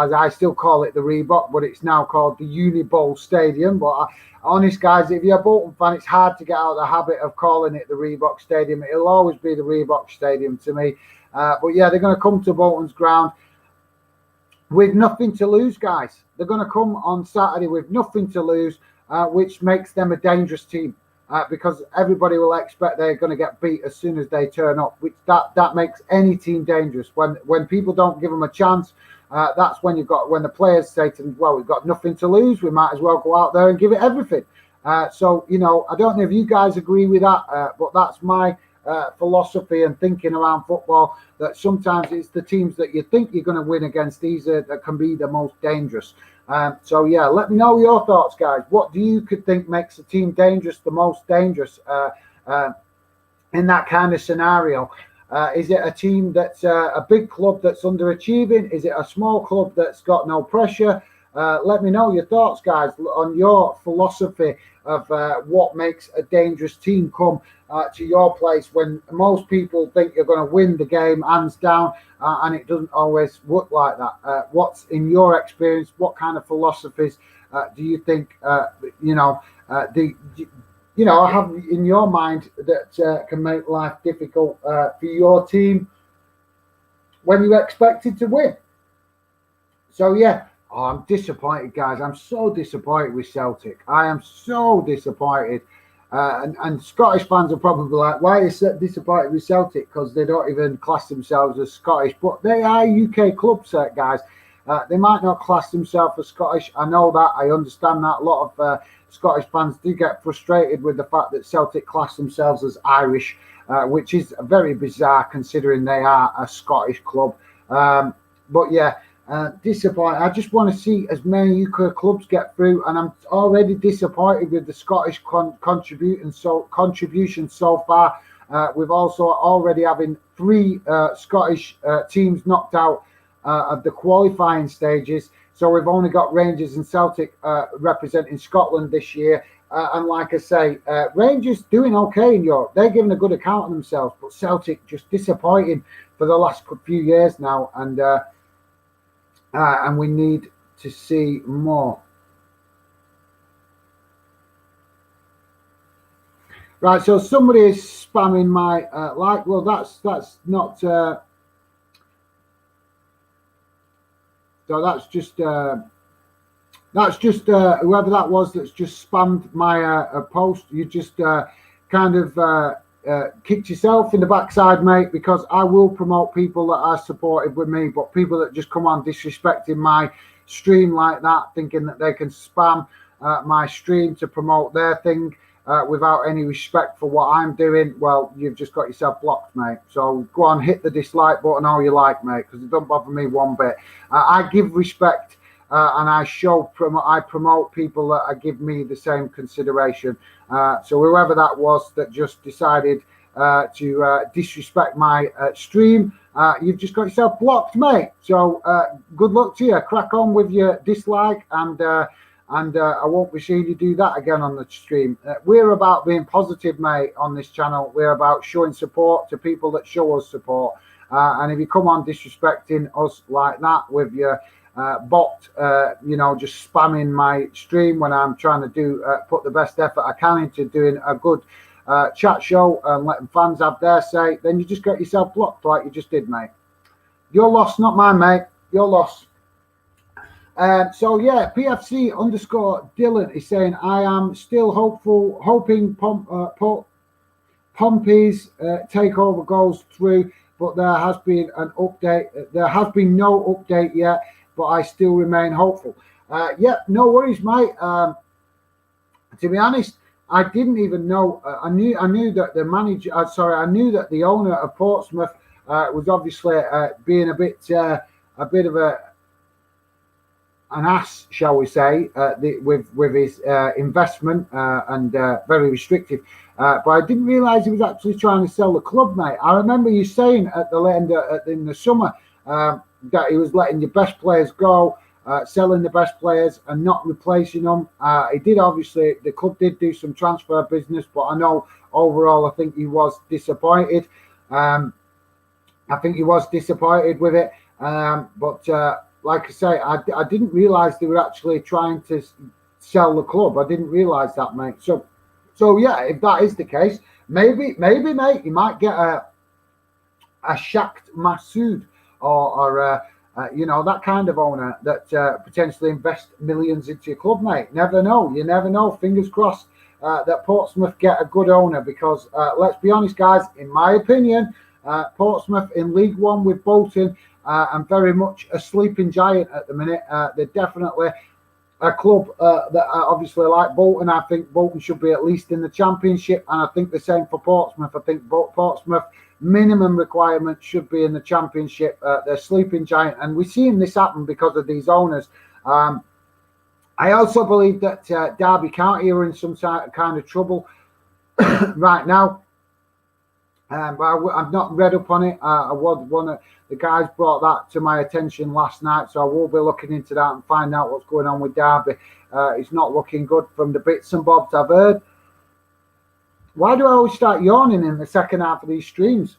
as I still call it the Reebok, but it's now called the Unibowl Stadium. But honest, guys, if you're a Bolton fan, it's hard to get out of the habit of calling it the Reebok Stadium. It'll always be the Reebok Stadium to me. But yeah, they're going to come to Bolton's ground with nothing to lose, guys. They're going to come on Saturday with nothing to lose, which makes them a dangerous team. Because everybody will expect they're going to get beat as soon as they turn up, which that makes any team dangerous. When people don't give them a chance, that's when the players say to them, well, we've got nothing to lose, we might as well go out there and give it everything. I don't know if you guys agree with that, but that's my philosophy and thinking around football, that sometimes it's the teams that you think you're going to win against that can be the most dangerous. Let me know your thoughts, guys. What do you think makes a team dangerous, the most dangerous in that kind of scenario? Is it a team that's a big club that's underachieving? Is it a small club that's got no pressure? Let me know your thoughts, guys, on your philosophy of what makes a dangerous team come to your place when most people think you're going to win the game hands down, and it doesn't always work like that. What's in your experience? What kind of philosophies do you think have in your mind that can make life difficult for your team when you expected to win? So yeah. Oh, I'm disappointed, guys. I'm so disappointed with Celtic. I am so disappointed. And Scottish fans are probably like, why are you disappointed with Celtic? Because they don't even class themselves as Scottish. But they are UK clubs, guys. They might not class themselves as Scottish. I know that. I understand that. A lot of Scottish fans do get frustrated with the fact that Celtic class themselves as Irish, which is very bizarre considering they are a Scottish club. But yeah. Disappointed. I just want to see as many UK clubs get through, and I'm already disappointed with the Scottish contribution so far. We've also already having 3 Scottish teams knocked out of the qualifying stages. So we've only got Rangers and Celtic representing Scotland this year. And like I say, Rangers doing okay in Europe. They're giving a good account of themselves, but Celtic just disappointing for the last few years now. And we need to see more. Right, so somebody is spamming my like. Well, that's not. So that's just whoever that was that's just spammed my post. You just kind of kicked yourself in the backside, mate, because I will promote people that are supportive with me, but people that just come on disrespecting my stream like that, thinking that they can spam my stream to promote their thing without any respect for what I'm doing, well, you've just got yourself blocked, mate. So go on, hit the dislike button all you like, mate, because it don't bother me one bit. I give respect and I promote people that give me the same consideration. So whoever that was that just decided to disrespect my stream, you've just got yourself blocked, mate. So good luck to you. Crack on with your dislike, and I won't be seeing you do that again on the stream. We're about being positive, mate, on this channel. We're about showing support to people that show us support. And if you come on disrespecting us like that with your bot, just spamming my stream when I'm trying to put the best effort I can into doing a good chat show and letting fans have their say, then you just got yourself blocked like you just did, mate. Your loss, not mine, mate. Your loss. So yeah, PFC _ Dylan is saying, I am still hoping Pompey's takeover goes through, but there has been an update. There has been no update yet, but I still remain hopeful. No worries, mate. To be honest, I didn't even know. I knew that the manager. I knew that the owner of Portsmouth was obviously being a bit of an ass, shall we say, with his investment and very restrictive. But I didn't realise he was actually trying to sell the club, mate. I remember you saying at the end in the summer that he was letting your best players go, selling the best players and not replacing them. He did, obviously, the club did do some transfer business, but I know overall I think he was disappointed. I think he was disappointed with it. But like I say, I didn't realise they were actually trying to sell the club. I didn't realise that, mate. So yeah, if that is the case, maybe, mate, you might get a Shakt Massoud or that kind of owner that potentially invest millions into your club, mate. Never know. You never know. Fingers crossed that Portsmouth get a good owner, because let's be honest, guys, in my opinion, Portsmouth in League One with Bolton and very much a sleeping giant at the minute. They're definitely a club that obviously like Bolton. I think Bolton should be at least in the Championship, and I think the same for Portsmouth. I think Portsmouth minimum requirement should be in the Championship. They're sleeping giant, and we're seeing this happen because of these owners. I also believe that Derby County are in some kind of trouble right now. But I've not read up on it. The guys brought that to my attention last night, so I will be looking into that and find out what's going on with Derby. It's not looking good from the bits and bobs I've heard. Why do I always start yawning in the second half of these streams?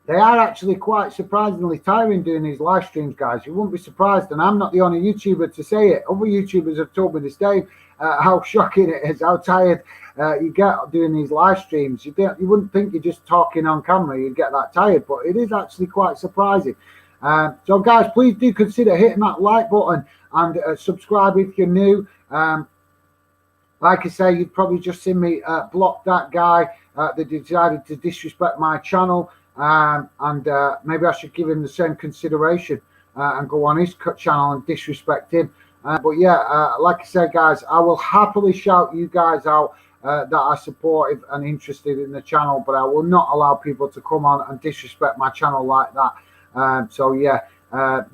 They are actually quite surprisingly tiring doing these live streams, guys. You wouldn't be surprised, and I'm not the only YouTuber to say it. Other YouTubers have told me this day how shocking it is, how tired you get doing these live streams. You wouldn't think you're just talking on camera, you'd get that tired, but it is actually quite surprising. So, guys, please do consider hitting that like button and subscribe if you're new. Like I say, you've probably just seen me block that guy that decided to disrespect my channel. And maybe I should give him the same consideration and go on his channel and disrespect him. But yeah, like I said, guys, I will happily shout you guys out that are supportive and interested in the channel, but I will not allow people to come on and disrespect my channel like that. So yeah,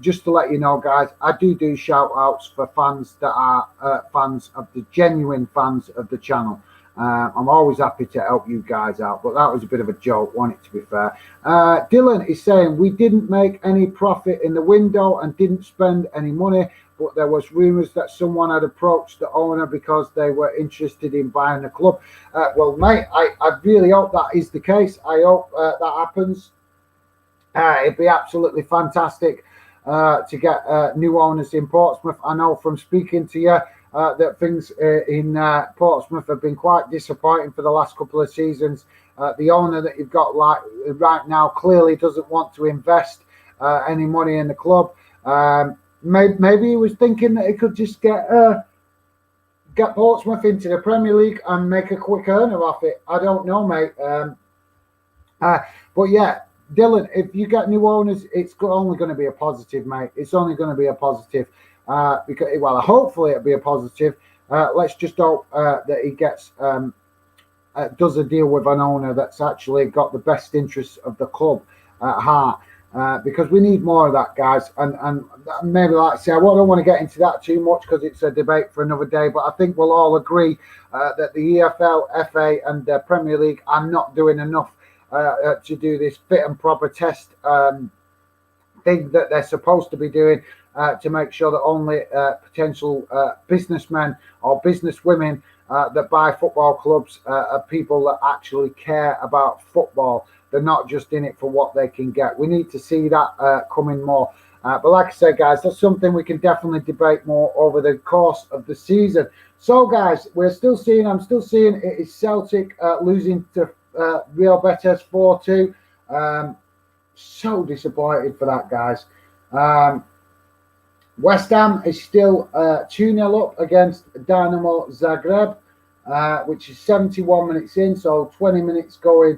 just to let you know, guys, I do shout outs for fans that are fans of the genuine fans of the channel. I'm always happy to help you guys out, but that was a bit of a joke, wasn't it, to be fair. Dylan is saying, we didn't make any profit in the window and didn't spend any money, but there was rumours that someone had approached the owner because they were interested in buying the club. Well, mate, I really hope that is the case. I hope that happens. It'd be absolutely fantastic to get new owners in Portsmouth. I know from speaking to you, that things in Portsmouth have been quite disappointing for the last couple of seasons. The owner that you've got right now clearly doesn't want to invest any money in the club. Maybe he was thinking that he could just get Portsmouth into the Premier League and make a quick earner off it. I don't know, mate. But yeah, Dylan, if you get new owners, it's only going to be a positive, mate. It's only going to be a positive. Because, well, hopefully it'll be a positive, let's just hope that he gets does a deal with an owner that's actually got the best interests of the club at heart. Because we need more of that, guys. And maybe, like I say, I don't want to get into that too much because it's a debate for another day. But I think we'll all agree that the EFL, FA, and the Premier League are not doing enough to do this fit and proper test thing that they're supposed to be doing to make sure that only potential businessmen or businesswomen that buy football clubs are people that actually care about football. They're not just in it for what they can get. We need to see that coming more. But like I said, guys, that's something we can definitely debate more over the course of the season. So, guys, I'm still seeing it is Celtic losing to Real Betis 4-2. So disappointed for that, guys. West Ham is still 2-0 up against Dynamo Zagreb, which is 71 minutes in, so 20 minutes going.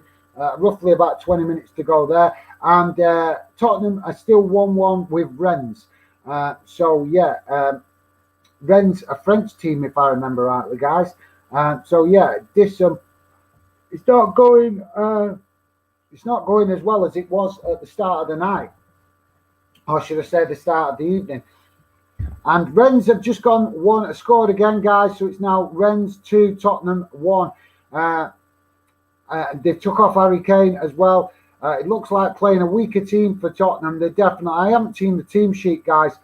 Roughly about 20 minutes to go there. And Tottenham are still 1-1 with Rennes. Rennes, a French team, if I remember rightly, guys. This it's not going as well as it was at the start of the night. Or should I say the start of the evening. And Rennes have just scored again, guys. So it's now Rennes 2, Tottenham 1. They took off Harry Kane as well. It looks like playing a weaker team for Tottenham. I haven't seen the team sheet, guys,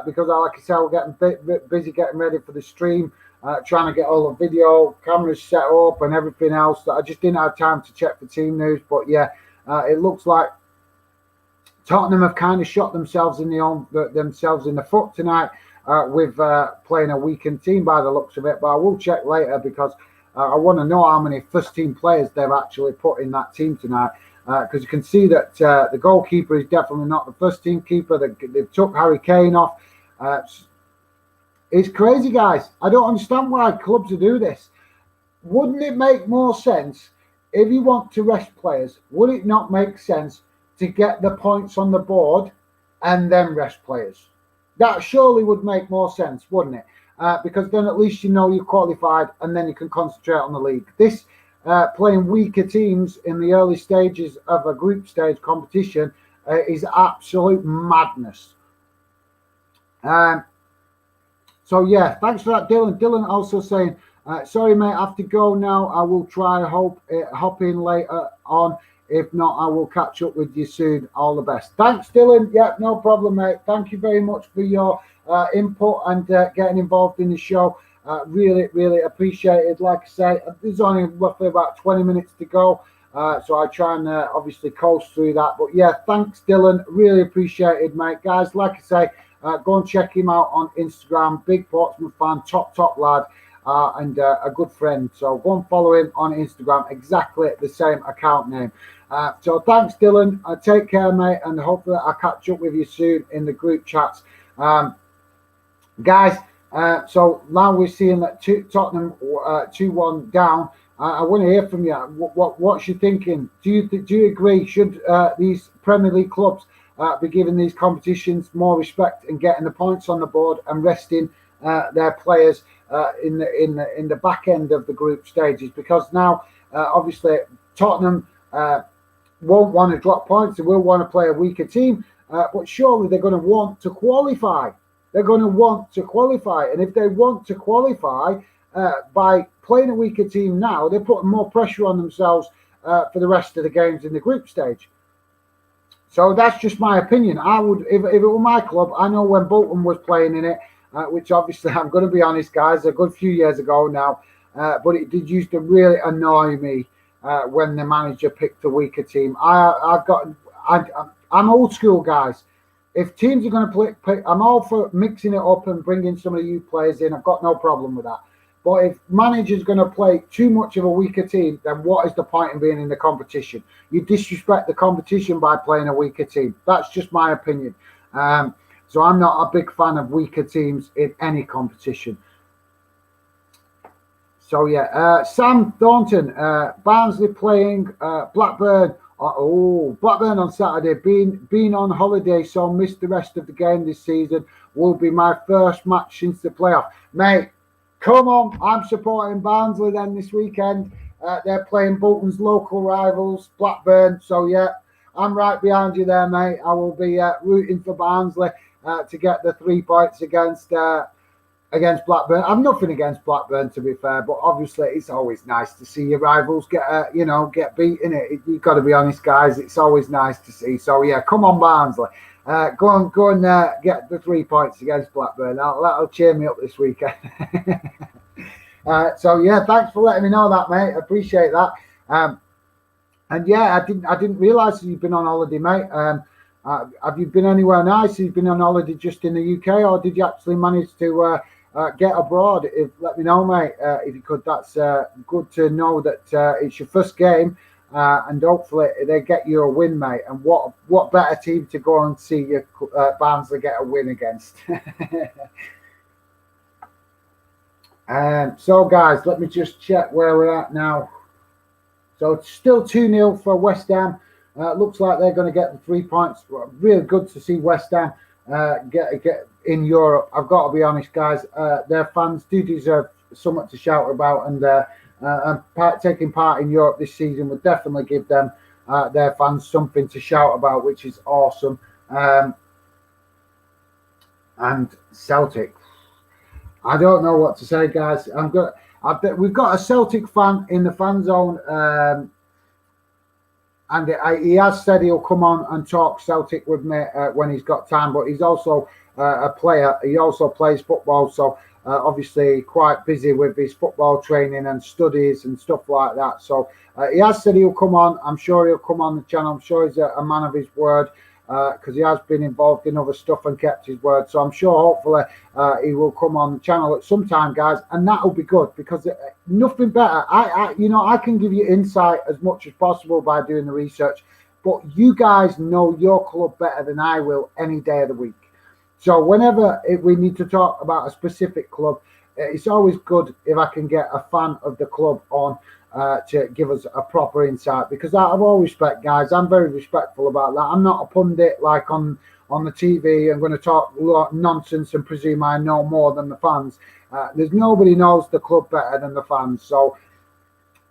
because like I said, we're getting busy getting ready for the stream, trying to get all the video cameras set up and everything else. I just didn't have time to check the team news. But yeah, it looks like Tottenham have kind of shot themselves in the foot tonight with playing a weakened team by the looks of it. But I will check later because I want to know how many first-team players they've actually put in that team tonight. Because you can see that the goalkeeper is definitely not the first-team keeper. They've took Harry Kane off. It's crazy, guys. I don't understand why clubs do this. Wouldn't it make more sense if you want to rest players? Would it not make sense to get the points on the board and then rest players? That surely would make more sense, wouldn't it? Because then at least you know you're qualified and then you can concentrate on the league. This playing weaker teams in the early stages of a group stage competition is absolute madness. So yeah, thanks for that, Dylan. Dylan also saying, sorry mate, I have to go now. I will try hop in later on. If not, I will catch up with you soon. All the best. Thanks, Dylan. Yeah, no problem, mate. Thank you very much for your input and getting involved in the show. Really, really appreciated. Like I say, there's only roughly about 20 minutes to go. So I try and obviously coast through that. But yeah, thanks, Dylan. Really appreciated, mate. Guys, like I say, go and check him out on Instagram. Big Portsmouth fan, top lad. And a good friend. So go and follow him on Instagram, exactly the same account name. So thanks, Dylan. Take care, mate, and hopefully I'll catch up with you soon in the group chats. Guys, so now we're seeing that Tottenham 2-1 down. I want to hear from you. What's you thinking? Do you agree? Should these Premier League clubs be giving these competitions more respect and getting the points on the board and resting their players in the back end of the group stages? Because now, obviously, Tottenham won't want to drop points. They will want to play a weaker team, but surely they're going to want to qualify. They're going to want to qualify, and if they want to qualify by playing a weaker team now, they're putting more pressure on themselves for the rest of the games in the group stage. So that's just my opinion. I would, if it were my club, I know when Bolton was playing in it, which obviously I'm going to be honest, guys, a good few years ago now, but it did used to really annoy me when the manager picked a weaker team. I'm old school, guys. If teams are going to play, I'm all for mixing it up and bringing some of the youth players in. I've got no problem with that. But if managers going to play too much of a weaker team, then what is the point in being in the competition? You disrespect the competition by playing a weaker team. That's just my opinion. So I'm not a big fan of weaker teams in any competition. So yeah, Sam Thornton, Barnsley playing Blackburn. Blackburn on Saturday. Been on holiday, so missed the rest of the game this season. Will be my first match since the playoff. Mate, Come on, I'm supporting Barnsley then this weekend. They're playing Bolton's local rivals, Blackburn. So yeah, I'm right behind you there, mate. I will be rooting for Barnsley to get the 3 points against Blackburn. I've nothing against Blackburn, to be fair, but obviously it's always nice to see your rivals get beat in it. You've got to be honest, guys. It's always nice to see. So yeah, come on, Barnsley. Go and get the 3 points against Blackburn. That'll cheer me up this weekend. So yeah, thanks for letting me know that, mate. I appreciate that. And yeah, I didn't realise you've been on holiday, mate. Have you been anywhere nice? Have you been on holiday just in the UK, or did you actually manage to get abroad? Let me know, mate, if you could. That's good to know that it's your first game, and hopefully they get you a win, mate. And what better team to go and see your Barnsley get a win against? So, guys, let me just check where we're at now. So it's still 2-0 for West Ham. Looks like they're going to get the 3 points. Really good to see West Ham get in Europe. I've got to be honest, guys. Their fans do deserve something to shout about, and taking part in Europe this season would definitely give them their fans something to shout about, which is awesome. And Celtic, I don't know what to say, guys. We've got a Celtic fan in the fan zone. And he has said he'll come on and talk Celtic with me when he's got time. But he's also a player. He also plays football. So obviously quite busy with his football training and studies and stuff like that. So he has said he'll come on. I'm sure he'll come on the channel. I'm sure he's a man of his word, because he has been involved in other stuff and kept his word. So I'm sure hopefully he will come on the channel at some time, guys, and that'll be good, because nothing better. I can give you insight as much as possible by doing the research, but you guys know your club better than I will any day of the week. So whenever we need to talk about a specific club, it's always good if I can get a fan of the club on to give us a proper insight, because out of all respect, guys, I'm very respectful about that. I'm not a pundit like on the TV. I'm going to talk nonsense and presume I know more than the fans. There's nobody knows the club better than the fans. So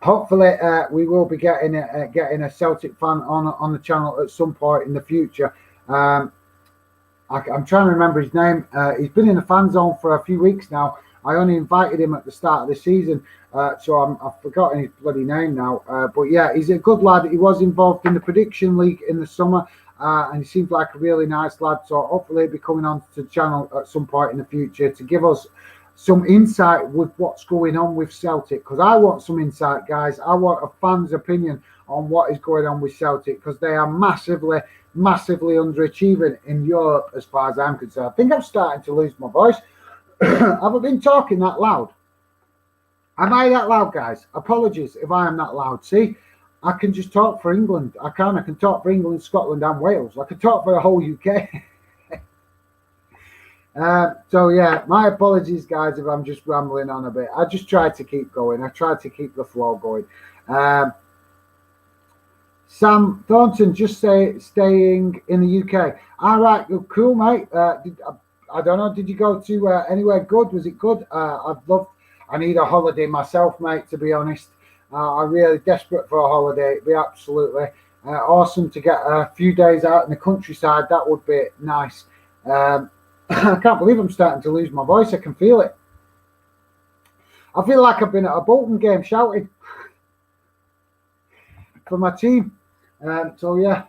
hopefully we will be getting a Celtic fan on the channel at some point in the future. I'm trying to remember his name. He's been in the fan zone for a few weeks now. I only invited him at the start of the season, so I've forgotten his bloody name now. But yeah, he's a good lad. He was involved in the prediction league in the summer, and he seems like a really nice lad. So hopefully he'll be coming on to the channel at some point in the future to give us some insight with what's going on with Celtic, because I want some insight, guys. I want a fan's opinion on what is going on with Celtic, because they are massively underachieving in Europe as far as I'm concerned. I think I'm starting to lose my voice. Have I been talking that loud? Am I that loud, guys? Apologies if I am that loud. See, I can just talk for England. I can talk for England, Scotland and Wales. I can talk for the whole UK. So yeah, my apologies, guys, if I'm just rambling on a bit. I just tried to keep going. I tried to keep the flow going. Sam Thornton just staying in the UK. All right, cool, mate. I don't know. Did you go to anywhere good? Was it good? I need a holiday myself, mate, to be honest. I'm really desperate for a holiday. It'd be absolutely awesome to get a few days out in the countryside. That would be nice. I can't believe I'm starting to lose my voice. I can feel it. I feel like I've been at a Bolton game shouting for my team. So yeah.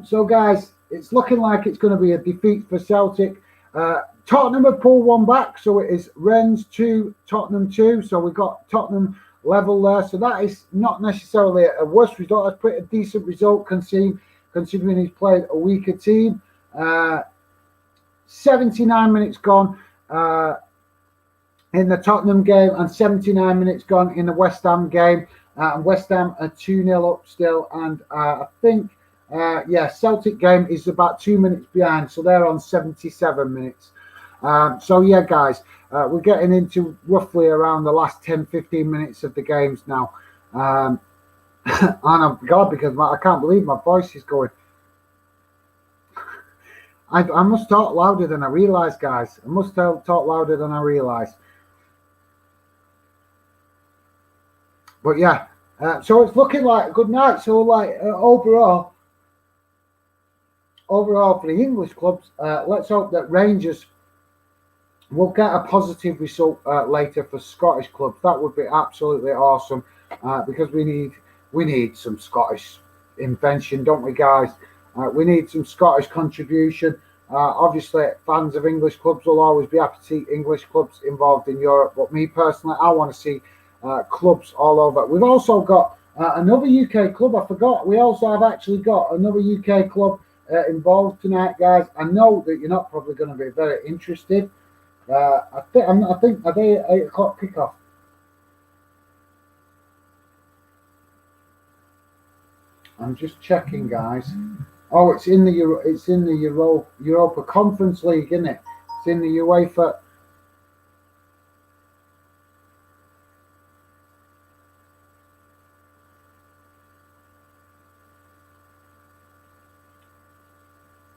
So guys, it's looking like it's going to be a defeat for Celtic. Tottenham have pulled one back, so it is Rennes 2, Tottenham 2. So we've got Tottenham level there. So that is not necessarily a worse result. That's pretty decent result considering he's played a weaker team. 79 minutes gone in the Tottenham game and 79 minutes gone in the West Ham game. And West Ham are 2-0 up still. And I think, Celtic game is about 2 minutes behind. So they're on 77 minutes. So yeah, guys, we're getting into roughly around the last 10-15 minutes of the games now. And God, because I can't believe my voice is going. I must talk louder than I realise, guys. I must talk louder than I realise. But yeah, so it's looking like a good night. So like overall for the English clubs, let's hope that Rangers will get a positive result later for Scottish clubs. That would be absolutely awesome because we need some Scottish invention, don't we, guys? We need some Scottish contribution. Obviously, fans of English clubs will always be happy to see English clubs involved in Europe. But me personally, I want to see clubs all over. We've also got another UK club. I forgot. We also have actually got another UK club involved tonight, guys. I know that you're not probably going to be very interested. I think are they 8 o'clock kickoff? I'm just checking, guys. Oh, it's in the Europa Conference League, isn't it? It's in the UEFA.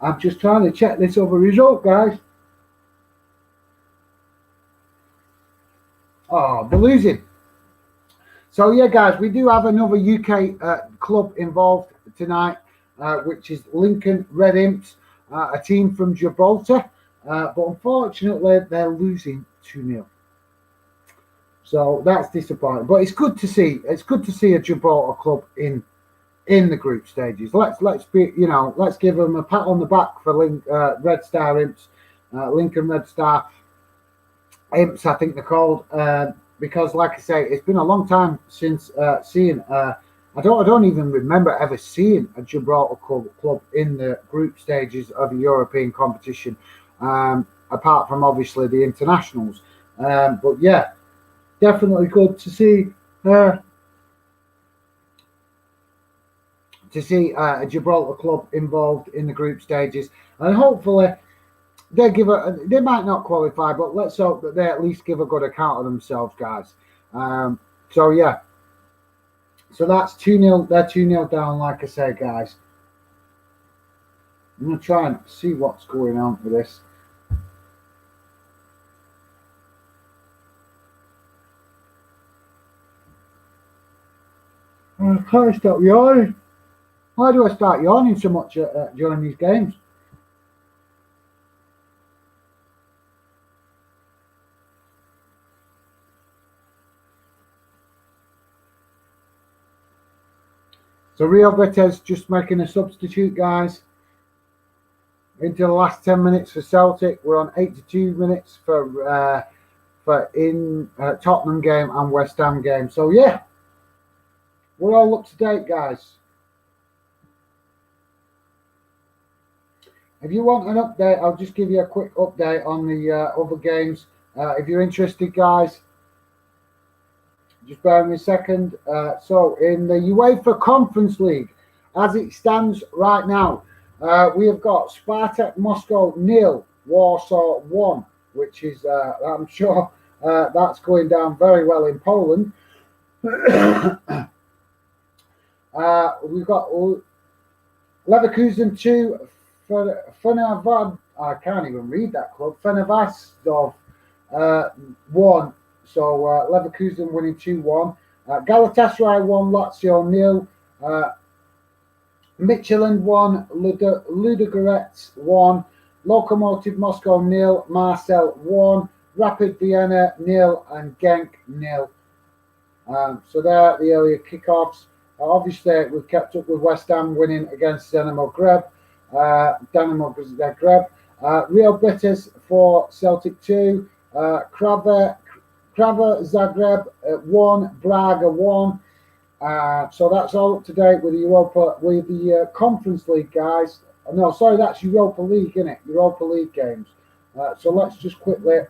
I'm just trying to check this other result, guys. Oh, they're losing. So yeah, guys, we do have another UK club involved tonight, which is Lincoln Red Imps, a team from Gibraltar. But unfortunately, they're losing 2-0. So that's disappointing. But it's good to see. It's good to see a Gibraltar club in the group stages. Let's give them a pat on the back for Red Star Imps, Lincoln Red Star Imps, I think they're called. Because, like I say, it's been a long time since seeing. I don't even remember ever seeing a Gibraltar club in the group stages of a European competition, apart from obviously the internationals. But yeah, definitely good to see a Gibraltar club involved in the group stages, and hopefully they might not qualify, but let's hope that they at least give a good account of themselves, guys. So yeah, so that's 2-0. They're 2-0 down, like I say, guys. I'm gonna try and see what's going on for this. I can't stop yawning. Why do I start yawning so much during these games? So Real Betis just making a substitute, guys. Into the last 10 minutes for Celtic. We're on 82 minutes for Tottenham game and West Ham game. So yeah, we're all up to date, guys. If you want an update, I'll just give you a quick update on the other games. If you're interested, guys, just bear with me a second. So in the UEFA Conference League, as it stands right now, we have got Spartak Moscow 0, Warsaw 1, which is, I'm sure that's going down very well in Poland. We've got Leverkusen 2, Fenerbahce, I can't even read that club, Fenerbahce 1. So Leverkusen winning 2-1. Galatasaray 1, Lazio 0. Midtjylland 1, Ludogorets 1. Lokomotiv Moscow 0, Marseille 1. Rapid Vienna 0 and Genk 0. So they're the earlier kickoffs. Obviously, we've kept up with West Ham winning against Dynamo Zagreb. Real Betis for Celtic 2. Krava Zagreb 1, Braga 1. So that's all up to date with the Conference League, guys. No, sorry, that's Europa League, isn't it? Europa League games. So let's just quickly.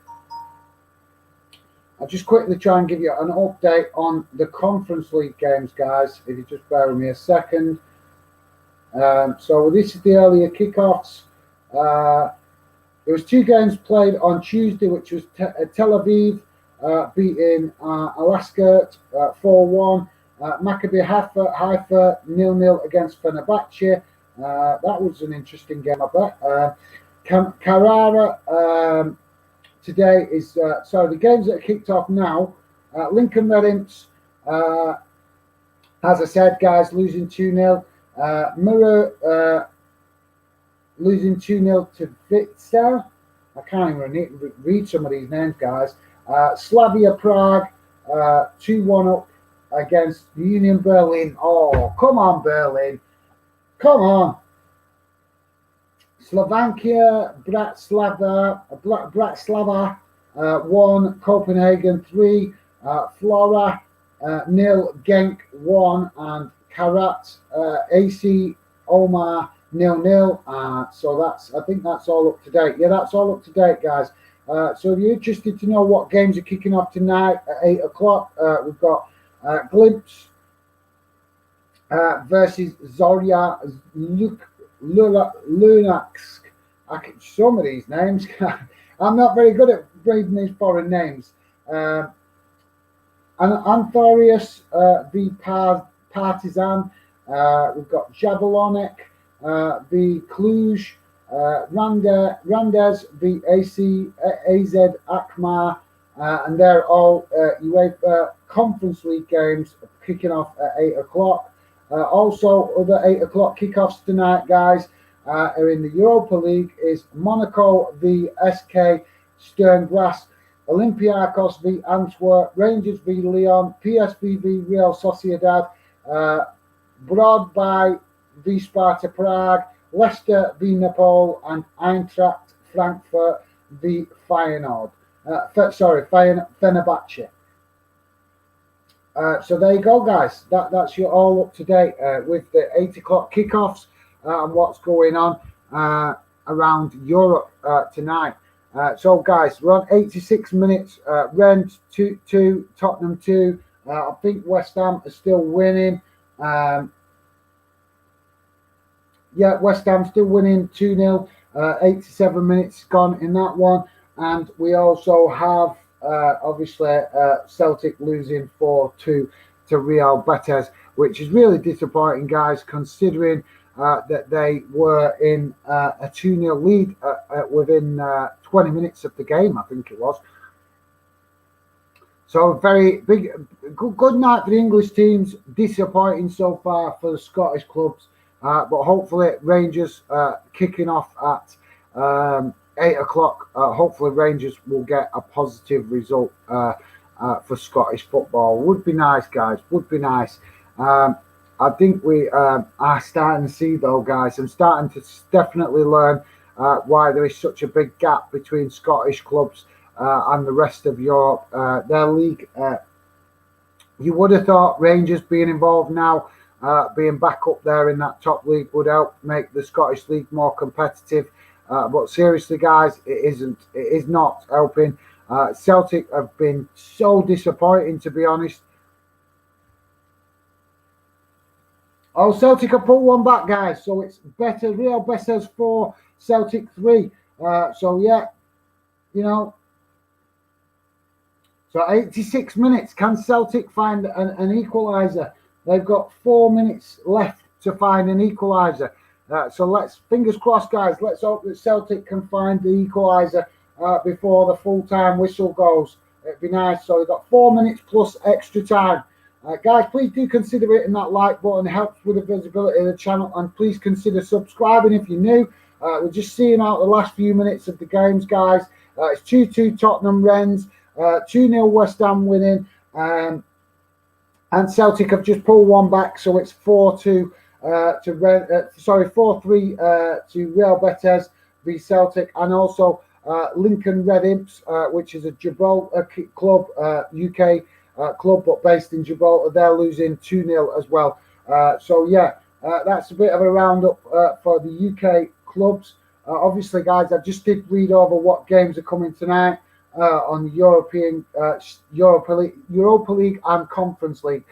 I'll just quickly try and give you an update on the Conference League games, guys. If you just bear with me a second. So this is the earlier kickoffs. There was 2 games played on Tuesday, which was Tel Aviv beating Alaska 4-1. Maccabi Haifa 0-0 against Fenerbahce. That was an interesting game, I bet. Carrara today is the games that are kicked off now. Lincoln Red Imps As I said, guys, losing 2-0. Mirror losing 2-0 to Vitesse. I can't even read some of these names, guys. Slavia Prague, 2-1 up against Union Berlin. Oh, come on, Berlin. Come on. Slovakia, Bratislava, 1, Copenhagen 3, Flora 0, Genk 1, and Karat, AC Omar 0-0. So I think that's all up to date. Yeah, that's all up to date, guys. So if you're interested to know what games are kicking off tonight at 8 o'clock, we've got Glimpse versus Zorya Lunaksk. Some of these names, I'm not very good at reading these foreign names. And Anthorius v Partizan. We've got Jablonec v Cluj. Randes v AZ Akmar. And they're all UEFA Conference League games kicking off at 8 o'clock. Also, other 8 o'clock kickoffs tonight, guys, are in the Europa League is Monaco v SK Sterngrass, Olympiacos v Antwerp, Rangers v Lyon, PSV v Real Sociedad, Broadby v Sparta Prague, Leicester v Napoli, and Eintracht Frankfurt v Feyenoord. Fenerbahce. So there you go, guys. That's you all up to date with the 8 o'clock kickoffs and what's going on around Europe tonight. So, guys, we're on 86 minutes. Rennes 2-2, Tottenham 2. I think West Ham are still winning. Yeah, West Ham still winning 2-0. 87 minutes gone in that one. And we also have, obviously, Celtic losing 4-2 to Real Betis, which is really disappointing, guys, considering that they were in a 2-0 lead within 20 minutes of the game, I think it was. So very big, good night for the English teams. Disappointing so far for the Scottish clubs, but hopefully Rangers kicking off at 8 o'clock. Hopefully Rangers will get a positive result for Scottish football. Would be nice, guys. Would be nice. I think we are starting to see, though, guys. I'm starting to definitely learn why there is such a big gap between Scottish clubs and the rest of Europe. Their league, you would have thought Rangers being involved now, being back up there in that top league would help make the Scottish league more competitive. But seriously, guys, it isn't. It is not helping. Celtic have been so disappointing, to be honest. Oh, Celtic have pulled one back, guys. So it's better. Real Betis 4, Celtic 3. So, yeah, you know. So 86 minutes. Can Celtic find an equaliser? They've got 4 minutes left to find an equaliser. So let's, fingers crossed, guys. Let's hope that Celtic can find the equaliser before the full-time whistle goes. It'd be nice. So we've got 4 minutes plus extra time. Guys, please do consider hitting that like button. It helps with the visibility of the channel. And please consider subscribing if you're new. We're just seeing out the last few minutes of the games, guys. It's 2-2 Tottenham Rennes. 2-0 West Ham winning. And Celtic have just pulled one back. So it's 4-2 4-3 to Real Betis v Celtic. And also Lincoln Red Imps, which is a Gibraltar club, UK club, but based in Gibraltar. They're losing 2-0 as well. So yeah, that's a bit of a roundup for the UK clubs. Obviously, guys, I just did read over what games are coming tonight on the Europa League and Conference League.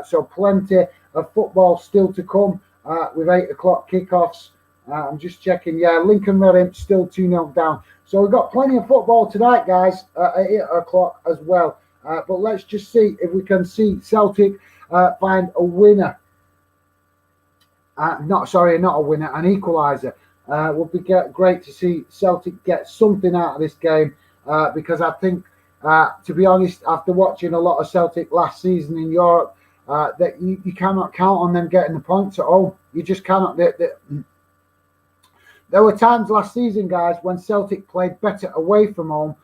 So plenty of football still to come with 8 o'clock kickoffs. I'm just checking. Yeah, Lincoln Red Imps still 2-0 down. So we've got plenty of football tonight, guys, at 8 o'clock as well. But let's just see if we can see Celtic find a winner. Not a winner, an equaliser. Would be great to see Celtic get something out of this game because I think, to be honest, after watching a lot of Celtic last season in Europe, that you cannot count on them getting the points at home. You just cannot. There were times last season, guys, when Celtic played better away from home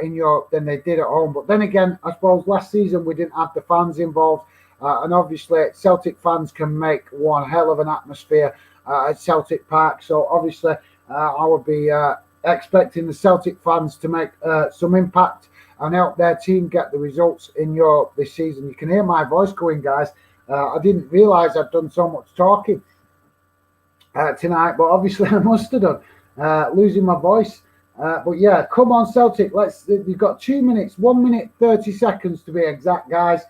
in Europe than they did at home. But then again, I suppose last season we didn't have the fans involved. And obviously, Celtic fans can make one hell of an atmosphere at Celtic Park. So obviously, I would be expecting the Celtic fans to make some impact and help their team get the results in Europe this season. You can hear my voice going, guys. I didn't realise I'd done so much talking tonight, but obviously I must have done, losing my voice. But yeah, come on Celtic, you've got 2 minutes, 1 minute 30 seconds to be exact, guys,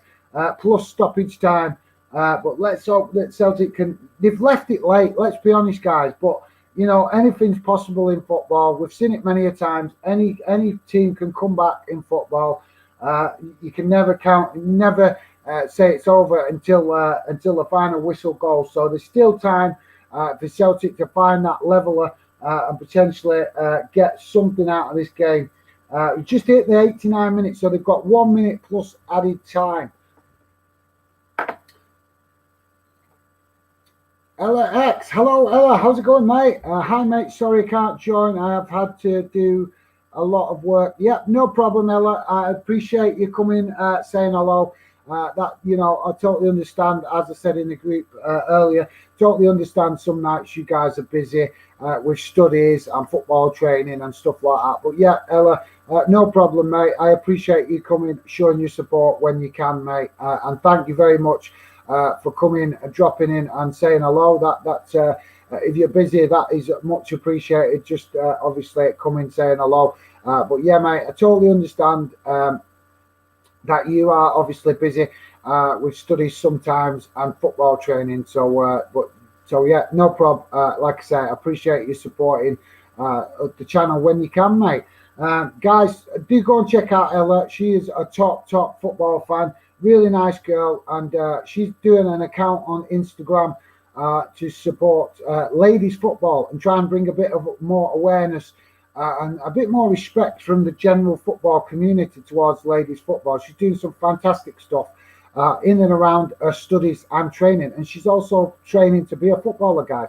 plus stoppage time. But let's hope that Celtic they've left it late, let's be honest, guys, but you know, anything's possible in football. We've seen it many a times. Any team can come back in football. You can never say it's over until the final whistle goes. So there's still time for Celtic to find that leveler and potentially get something out of this game. We just hit the 89 minutes, so they've got 1 minute plus added time. Ella X, hello Ella, how's it going, mate? Hi mate, sorry I can't join. I have had to do a lot of work. Yep, no problem, Ella. I appreciate you coming, saying hello. That, you know, I totally understand, as I said in the group earlier, totally understand some nights you guys are busy with studies and football training and stuff like that. But yeah, Ella, no problem, mate. I appreciate you coming, showing your support when you can, mate. And thank you very much for coming, dropping in and saying hello. That if you're busy, that is much appreciated. Just obviously coming, saying hello. But yeah, mate, I totally understand that you are obviously busy with studies sometimes and football training. So yeah, no problem. Like I say, I appreciate you supporting the channel when you can, mate. Guys, do go and check out Ella. She is a top football fan. Really nice girl, and she's doing an account on Instagram to support ladies football and try and bring a bit of more awareness and a bit more respect from the general football community towards ladies football. She's doing some fantastic stuff in and around her studies and training, and she's also training to be a footballer, guys.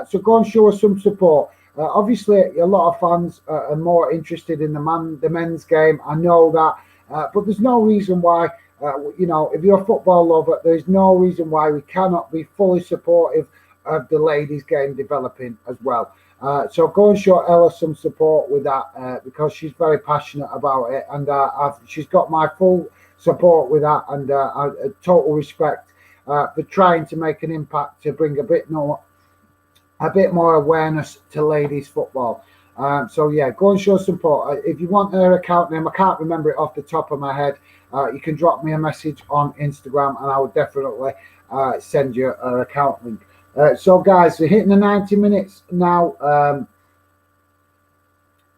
So go and show her some support. Obviously, a lot of fans are more interested in the men's game. I know that, but there's no reason why. You know, if you're a football lover, there's no reason why we cannot be fully supportive of the ladies' game developing as well. So go and show Ella some support with that because she's very passionate about it, and she's got my full support with that, and total respect for trying to make an impact to bring a bit more awareness to ladies football. So yeah, go and show support. If you want her account name, I can't remember it off the top of my head. You can drop me a message on Instagram, and I will definitely send you her account link. So guys, we're hitting the 90 minutes now.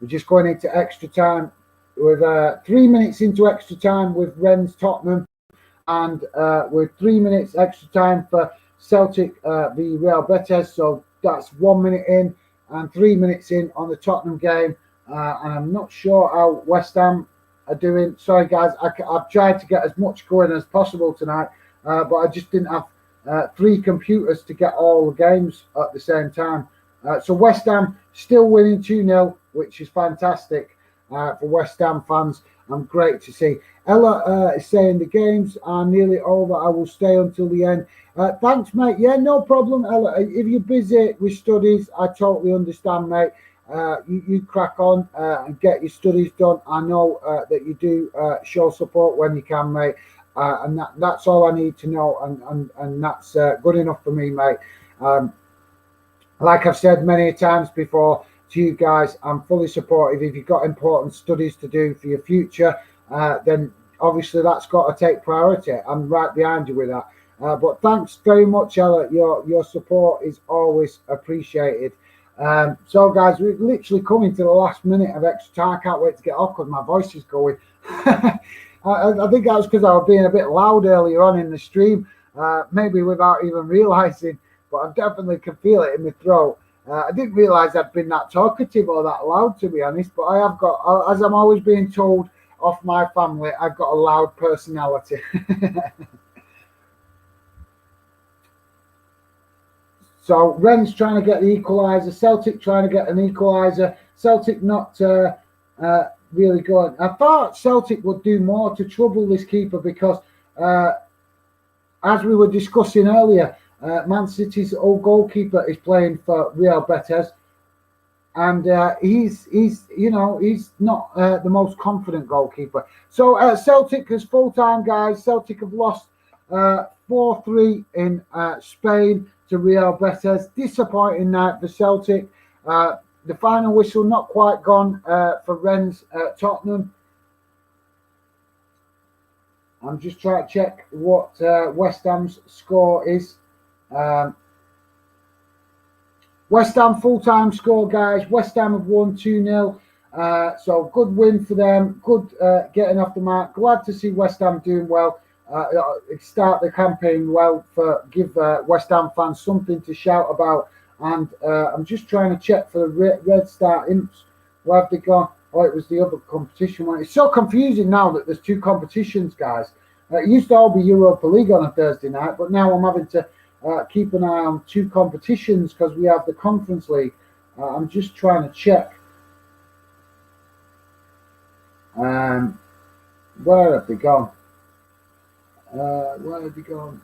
We're just going into extra time. We're 3 minutes into extra time with Rennes Tottenham, and we're 3 minutes extra time for Celtic v Real Betis. So that's 1 minute in and 3 minutes in on the Tottenham game. And I'm not sure how West Ham are doing. Sorry guys, I've tried to get as much going as possible tonight, but I just didn't have 3 computers to get all the games at the same time. So West Ham still winning 2-0, which is fantastic for West Ham fans and great to see. Ella is saying the games are nearly over. I will stay until the end. Thanks, mate. Yeah, no problem, Ella. If you're busy with studies, I totally understand, mate. You crack on and get your studies done. I know that you do show support when you can, mate, and that's all I need to know, and that's good enough for me, mate. Like I've said many times before to you guys, I'm fully supportive. If you've got important studies to do for your future, then obviously that's got to take priority. I'm right behind you with that. But thanks very much, Ella. Your support is always appreciated. So guys, we're literally coming to the last minute of extra time. I can't wait to get off because my voice is going. I think that was because I was being a bit loud earlier on in the stream, maybe without even realizing, but I definitely can feel it in my throat. I didn't realize I'd been that talkative or that loud, to be honest, but I have got, as I'm always being told off my family, I've got a loud personality. So Rennes trying to get the equaliser, Celtic trying to get an equaliser, Celtic not really going. I thought Celtic would do more to trouble this keeper because, as we were discussing earlier, Man City's old goalkeeper is playing for Real Betis, and he's not the most confident goalkeeper. So Celtic is full time, guys. Celtic have lost 4-3 in Spain to Real Betis. Disappointing night for Celtic. The final whistle not quite gone for Rennes Tottenham. I'm just trying to check what West Ham's score is. West Ham full-time score, guys. West Ham have won 2-0. So good win for them. Good getting off the mark. Glad to see West Ham doing well. Start the campaign well give West Ham fans something to shout about. And I'm just trying to check for the Red Star Imps. Where have they gone? Oh, it was the other competition one. It's so confusing now that there's two competitions, guys. It used to all be Europa League on a Thursday night, but now I'm having to keep an eye on two competitions because we have the Conference League. I'm just trying to check. Where have they gone? Where have they gone?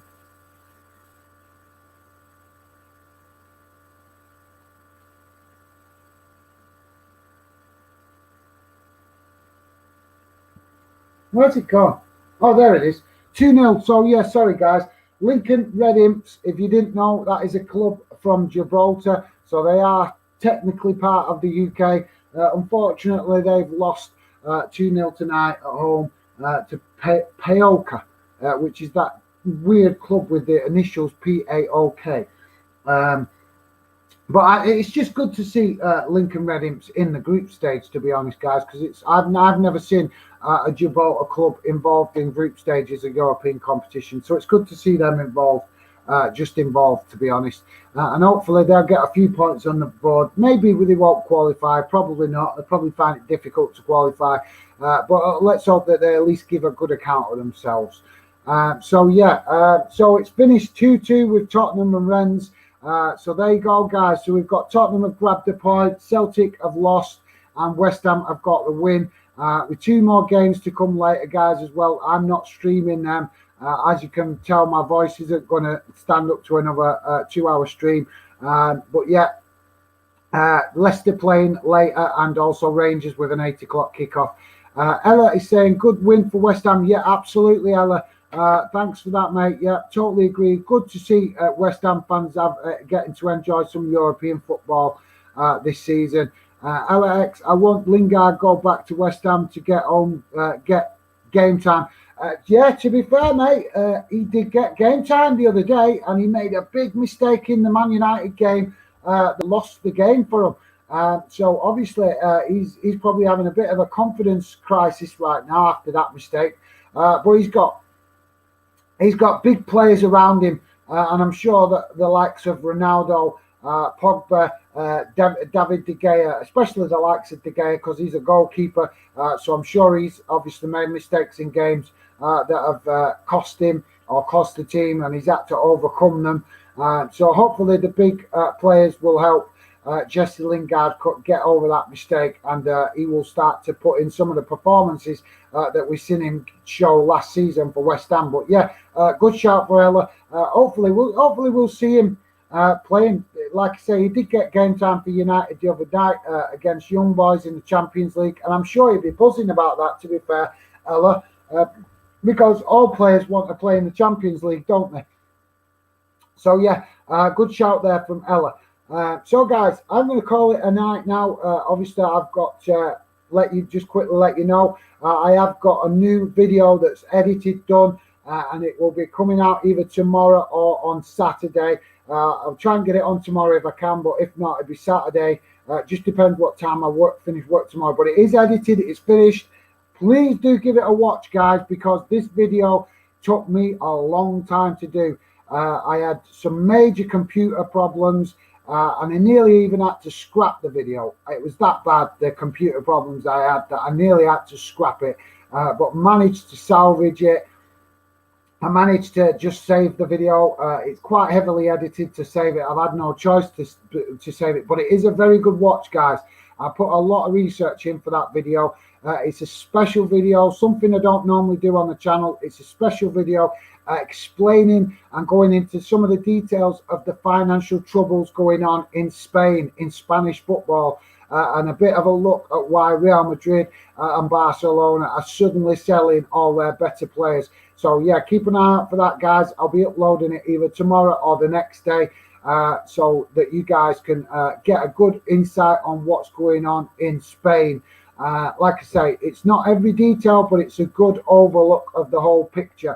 Where's it gone? Oh, there it is. 2-0. So, yeah, sorry, guys. Lincoln Red Imps, if you didn't know, that is a club from Gibraltar. So they are technically part of the UK. Unfortunately, they've lost 2-0 tonight at home to Paok, which is that weird club with the initials PAOK. But it's just good to see Lincoln Red Imps in the group stage, to be honest, guys, because I've never seen a Gibraltar club involved in group stages of European competition. So it's good to see them involved, to be honest. And hopefully they'll get a few points on the board. Maybe they won't qualify, probably not. They'll probably find it difficult to qualify. But let's hope that they at least give a good account of themselves. So it's finished 2-2 with Tottenham and Rennes. So there you go, guys. So we've got Tottenham have grabbed a point, Celtic have lost, and West Ham have got the win. With two more games to come later, guys, as well. I'm not streaming them. As you can tell, my voice isn't going to stand up to another 2-hour stream. But yeah, Leicester playing later, and also Rangers with an 8 o'clock kickoff. Ella is saying, good win for West Ham. Yeah, absolutely, Ella. Thanks for that, mate. Yeah, totally agree. Good to see West Ham fans getting to enjoy some European football this season. LX, I want Lingard go back to West Ham to get game time. Yeah, to be fair, mate, he did get game time the other day, and he made a big mistake in the Man United game that lost the game for him. So obviously, he's probably having a bit of a confidence crisis right now after that mistake. But he's got big players around him, and I'm sure that the likes of Ronaldo, Pogba, David De Gea, especially the likes of De Gea, because he's a goalkeeper. So I'm sure he's obviously made mistakes in games that have cost him or cost the team, and he's had to overcome them. So hopefully the big players will help Jesse Lingard get over that mistake, and he will start to put in some of the performances that we've seen him show last season for West Ham. But yeah, good shout for Ella. Hopefully we'll see him playing. Like I say, he did get game time for United the other night against Young Boys in the Champions League, and I'm sure he'd be buzzing about that, to be fair, Ella, because all players want to play in the Champions League, don't they? So yeah, good shout there from Ella. So guys, I'm going to call it a night now. Obviously, I've got quickly let you know, I have got a new video that's edited, done, and it will be coming out either tomorrow or on Saturday. I'll try and get it on tomorrow if I can, but if not, it'll be Saturday. Just depends what time I finish work tomorrow. But it is edited, it's finished. Please do give it a watch, guys, because this video took me a long time to do. I had some major computer problems, and I nearly even had to scrap the video. It was that bad, the computer problems I had, that I nearly had to scrap it, but managed to salvage it. I managed to just save the video. It's quite heavily edited to save it. I've had no choice to save it, but it is a very good watch, guys. I put a lot of research in for that video. It's a special video, something I don't normally do on the channel. It's a special video explaining and going into some of the details of the financial troubles going on in Spain, in Spanish football, and a bit of a look at why Real Madrid and Barcelona are suddenly selling all their better players. So yeah, keep an eye out for that, guys. I'll be uploading it either tomorrow or the next day, so that you guys can get a good insight on what's going on in Spain. Like I say, it's not every detail, but it's a good overlook of the whole picture.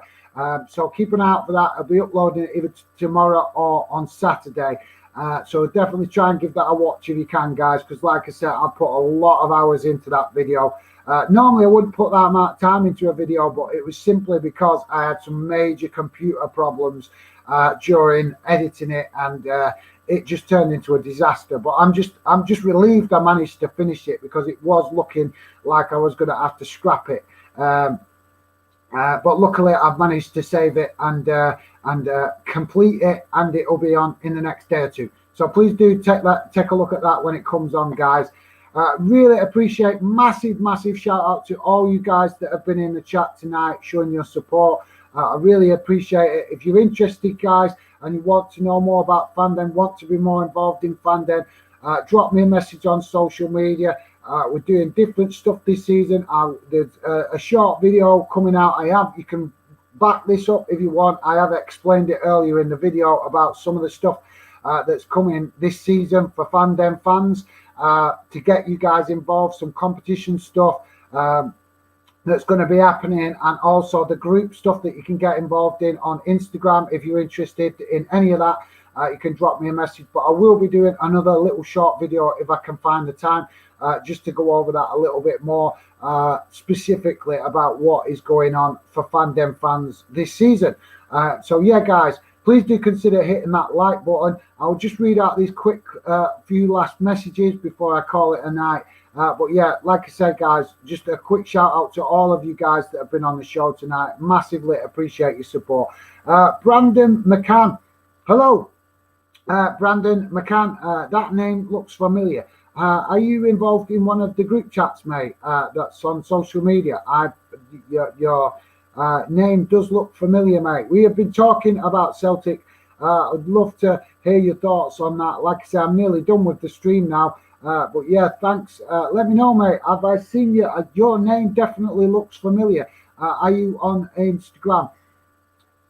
So keep an eye out for that. I'll be uploading it either tomorrow or on Saturday. So definitely try and give that a watch if you can, guys, because like I said, I put a lot of hours into that video. Normally I wouldn't put that amount of time into a video, but it was simply because I had some major computer problems during editing it, and it just turned into a disaster. But I'm just relieved I managed to finish it, because it was looking like I was going to have to scrap it. But luckily I've managed to save it and complete it, and it'll be on in the next day or two. So please do take a look at that when it comes on, guys. Really appreciate, massive shout out to all you guys that have been in the chat tonight showing your support. I really appreciate it. If you're interested, guys, and you want to know more about Fandom, want to be more involved in Fandom, drop me a message on social media. We're doing different stuff this season. There's a short video coming out. You can back this up if you want. I have explained it earlier in the video about some of the stuff that's coming this season for Fandom fans, to get you guys involved, some competition stuff that's going to be happening, and also the group stuff that you can get involved in on Instagram. If you're interested in any of that, you can drop me a message. But I will be doing another little short video if I can find the time, just to go over that a little bit more, specifically about what is going on for Fandom fans this season. So yeah, guys, please do consider hitting that like button. I'll just read out these quick few last messages before I call it a night. But yeah, like I said, guys, just a quick shout out to all of you guys that have been on the show tonight. Massively appreciate your support. Brandon McCann. Hello, Brandon McCann. That name looks familiar. Are you involved in one of the group chats, mate, that's on social media? Your name does look familiar, mate. We have been talking about Celtic. I'd love to hear your thoughts on that. Like I said, I'm nearly done with the stream now. But yeah, thanks. Let me know, mate. Have I seen you? Your name definitely looks familiar. Are you on Instagram?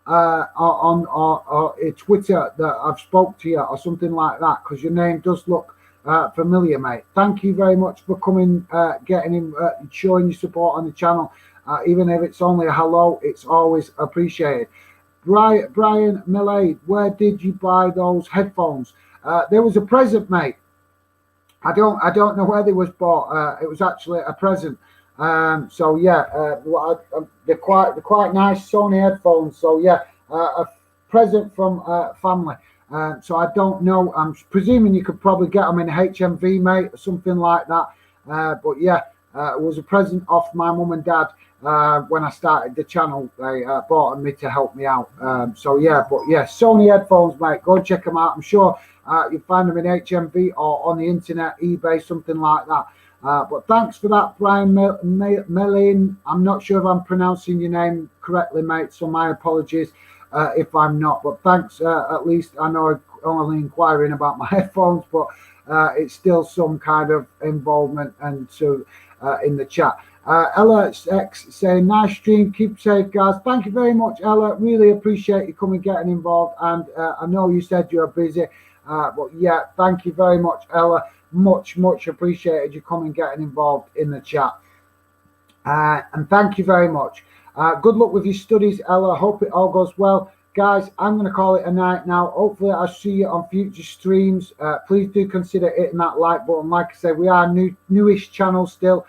Or Twitter that I've spoke to you or something like that? Because your name does look familiar, mate. Thank you very much for coming, getting in, showing your support on the channel. Even if it's only a hello, it's always appreciated. Brian Millay, where did you buy those headphones? There was a present, mate. I don't know where they was bought. It was actually a present. So yeah, they're quite nice Sony headphones. So yeah, a present from family. So I don't know. I'm presuming you could probably get them in HMV, mate, or something like that. But yeah, it was a present off my mum and dad. When I started the channel, they bought them me to help me out. So yeah, but yeah, Sony headphones, mate. Go and check them out. I'm sure you'll find them in HMV or on the internet, eBay, something like that. But thanks for that, Brian Mellin. I'm not sure if I'm pronouncing your name correctly, mate, so my apologies if I'm not. But thanks, at least. I know I'm only inquiring about my headphones, but it's still some kind of involvement and so in the chat. Ella X saying, nice stream, keep safe, guys. Thank you very much, Ella. Really appreciate you coming, getting involved. And I know you said you're busy, but yeah, thank you very much, Ella. Much appreciated you coming, getting involved in the chat. And thank you very much. Good luck with your studies, Ella. Hope it all goes well. Guys, I'm going to call it a night now. Hopefully I'll see you on future streams. Please do consider hitting that like button. Like I said, we are newish channel still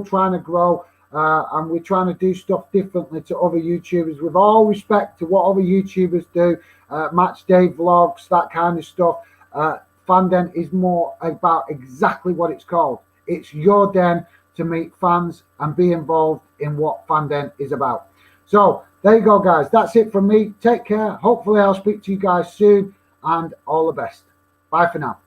trying to grow, and we're trying to do stuff differently to other YouTubers, with all respect to what other YouTubers do, match day vlogs, that kind of stuff. Fandom is more about exactly what it's called. It's your den to meet fans and be involved in what Fandom is about. So There you go, guys. That's it from me. Take care. Hopefully I'll speak to you guys soon, and all the best. Bye for now.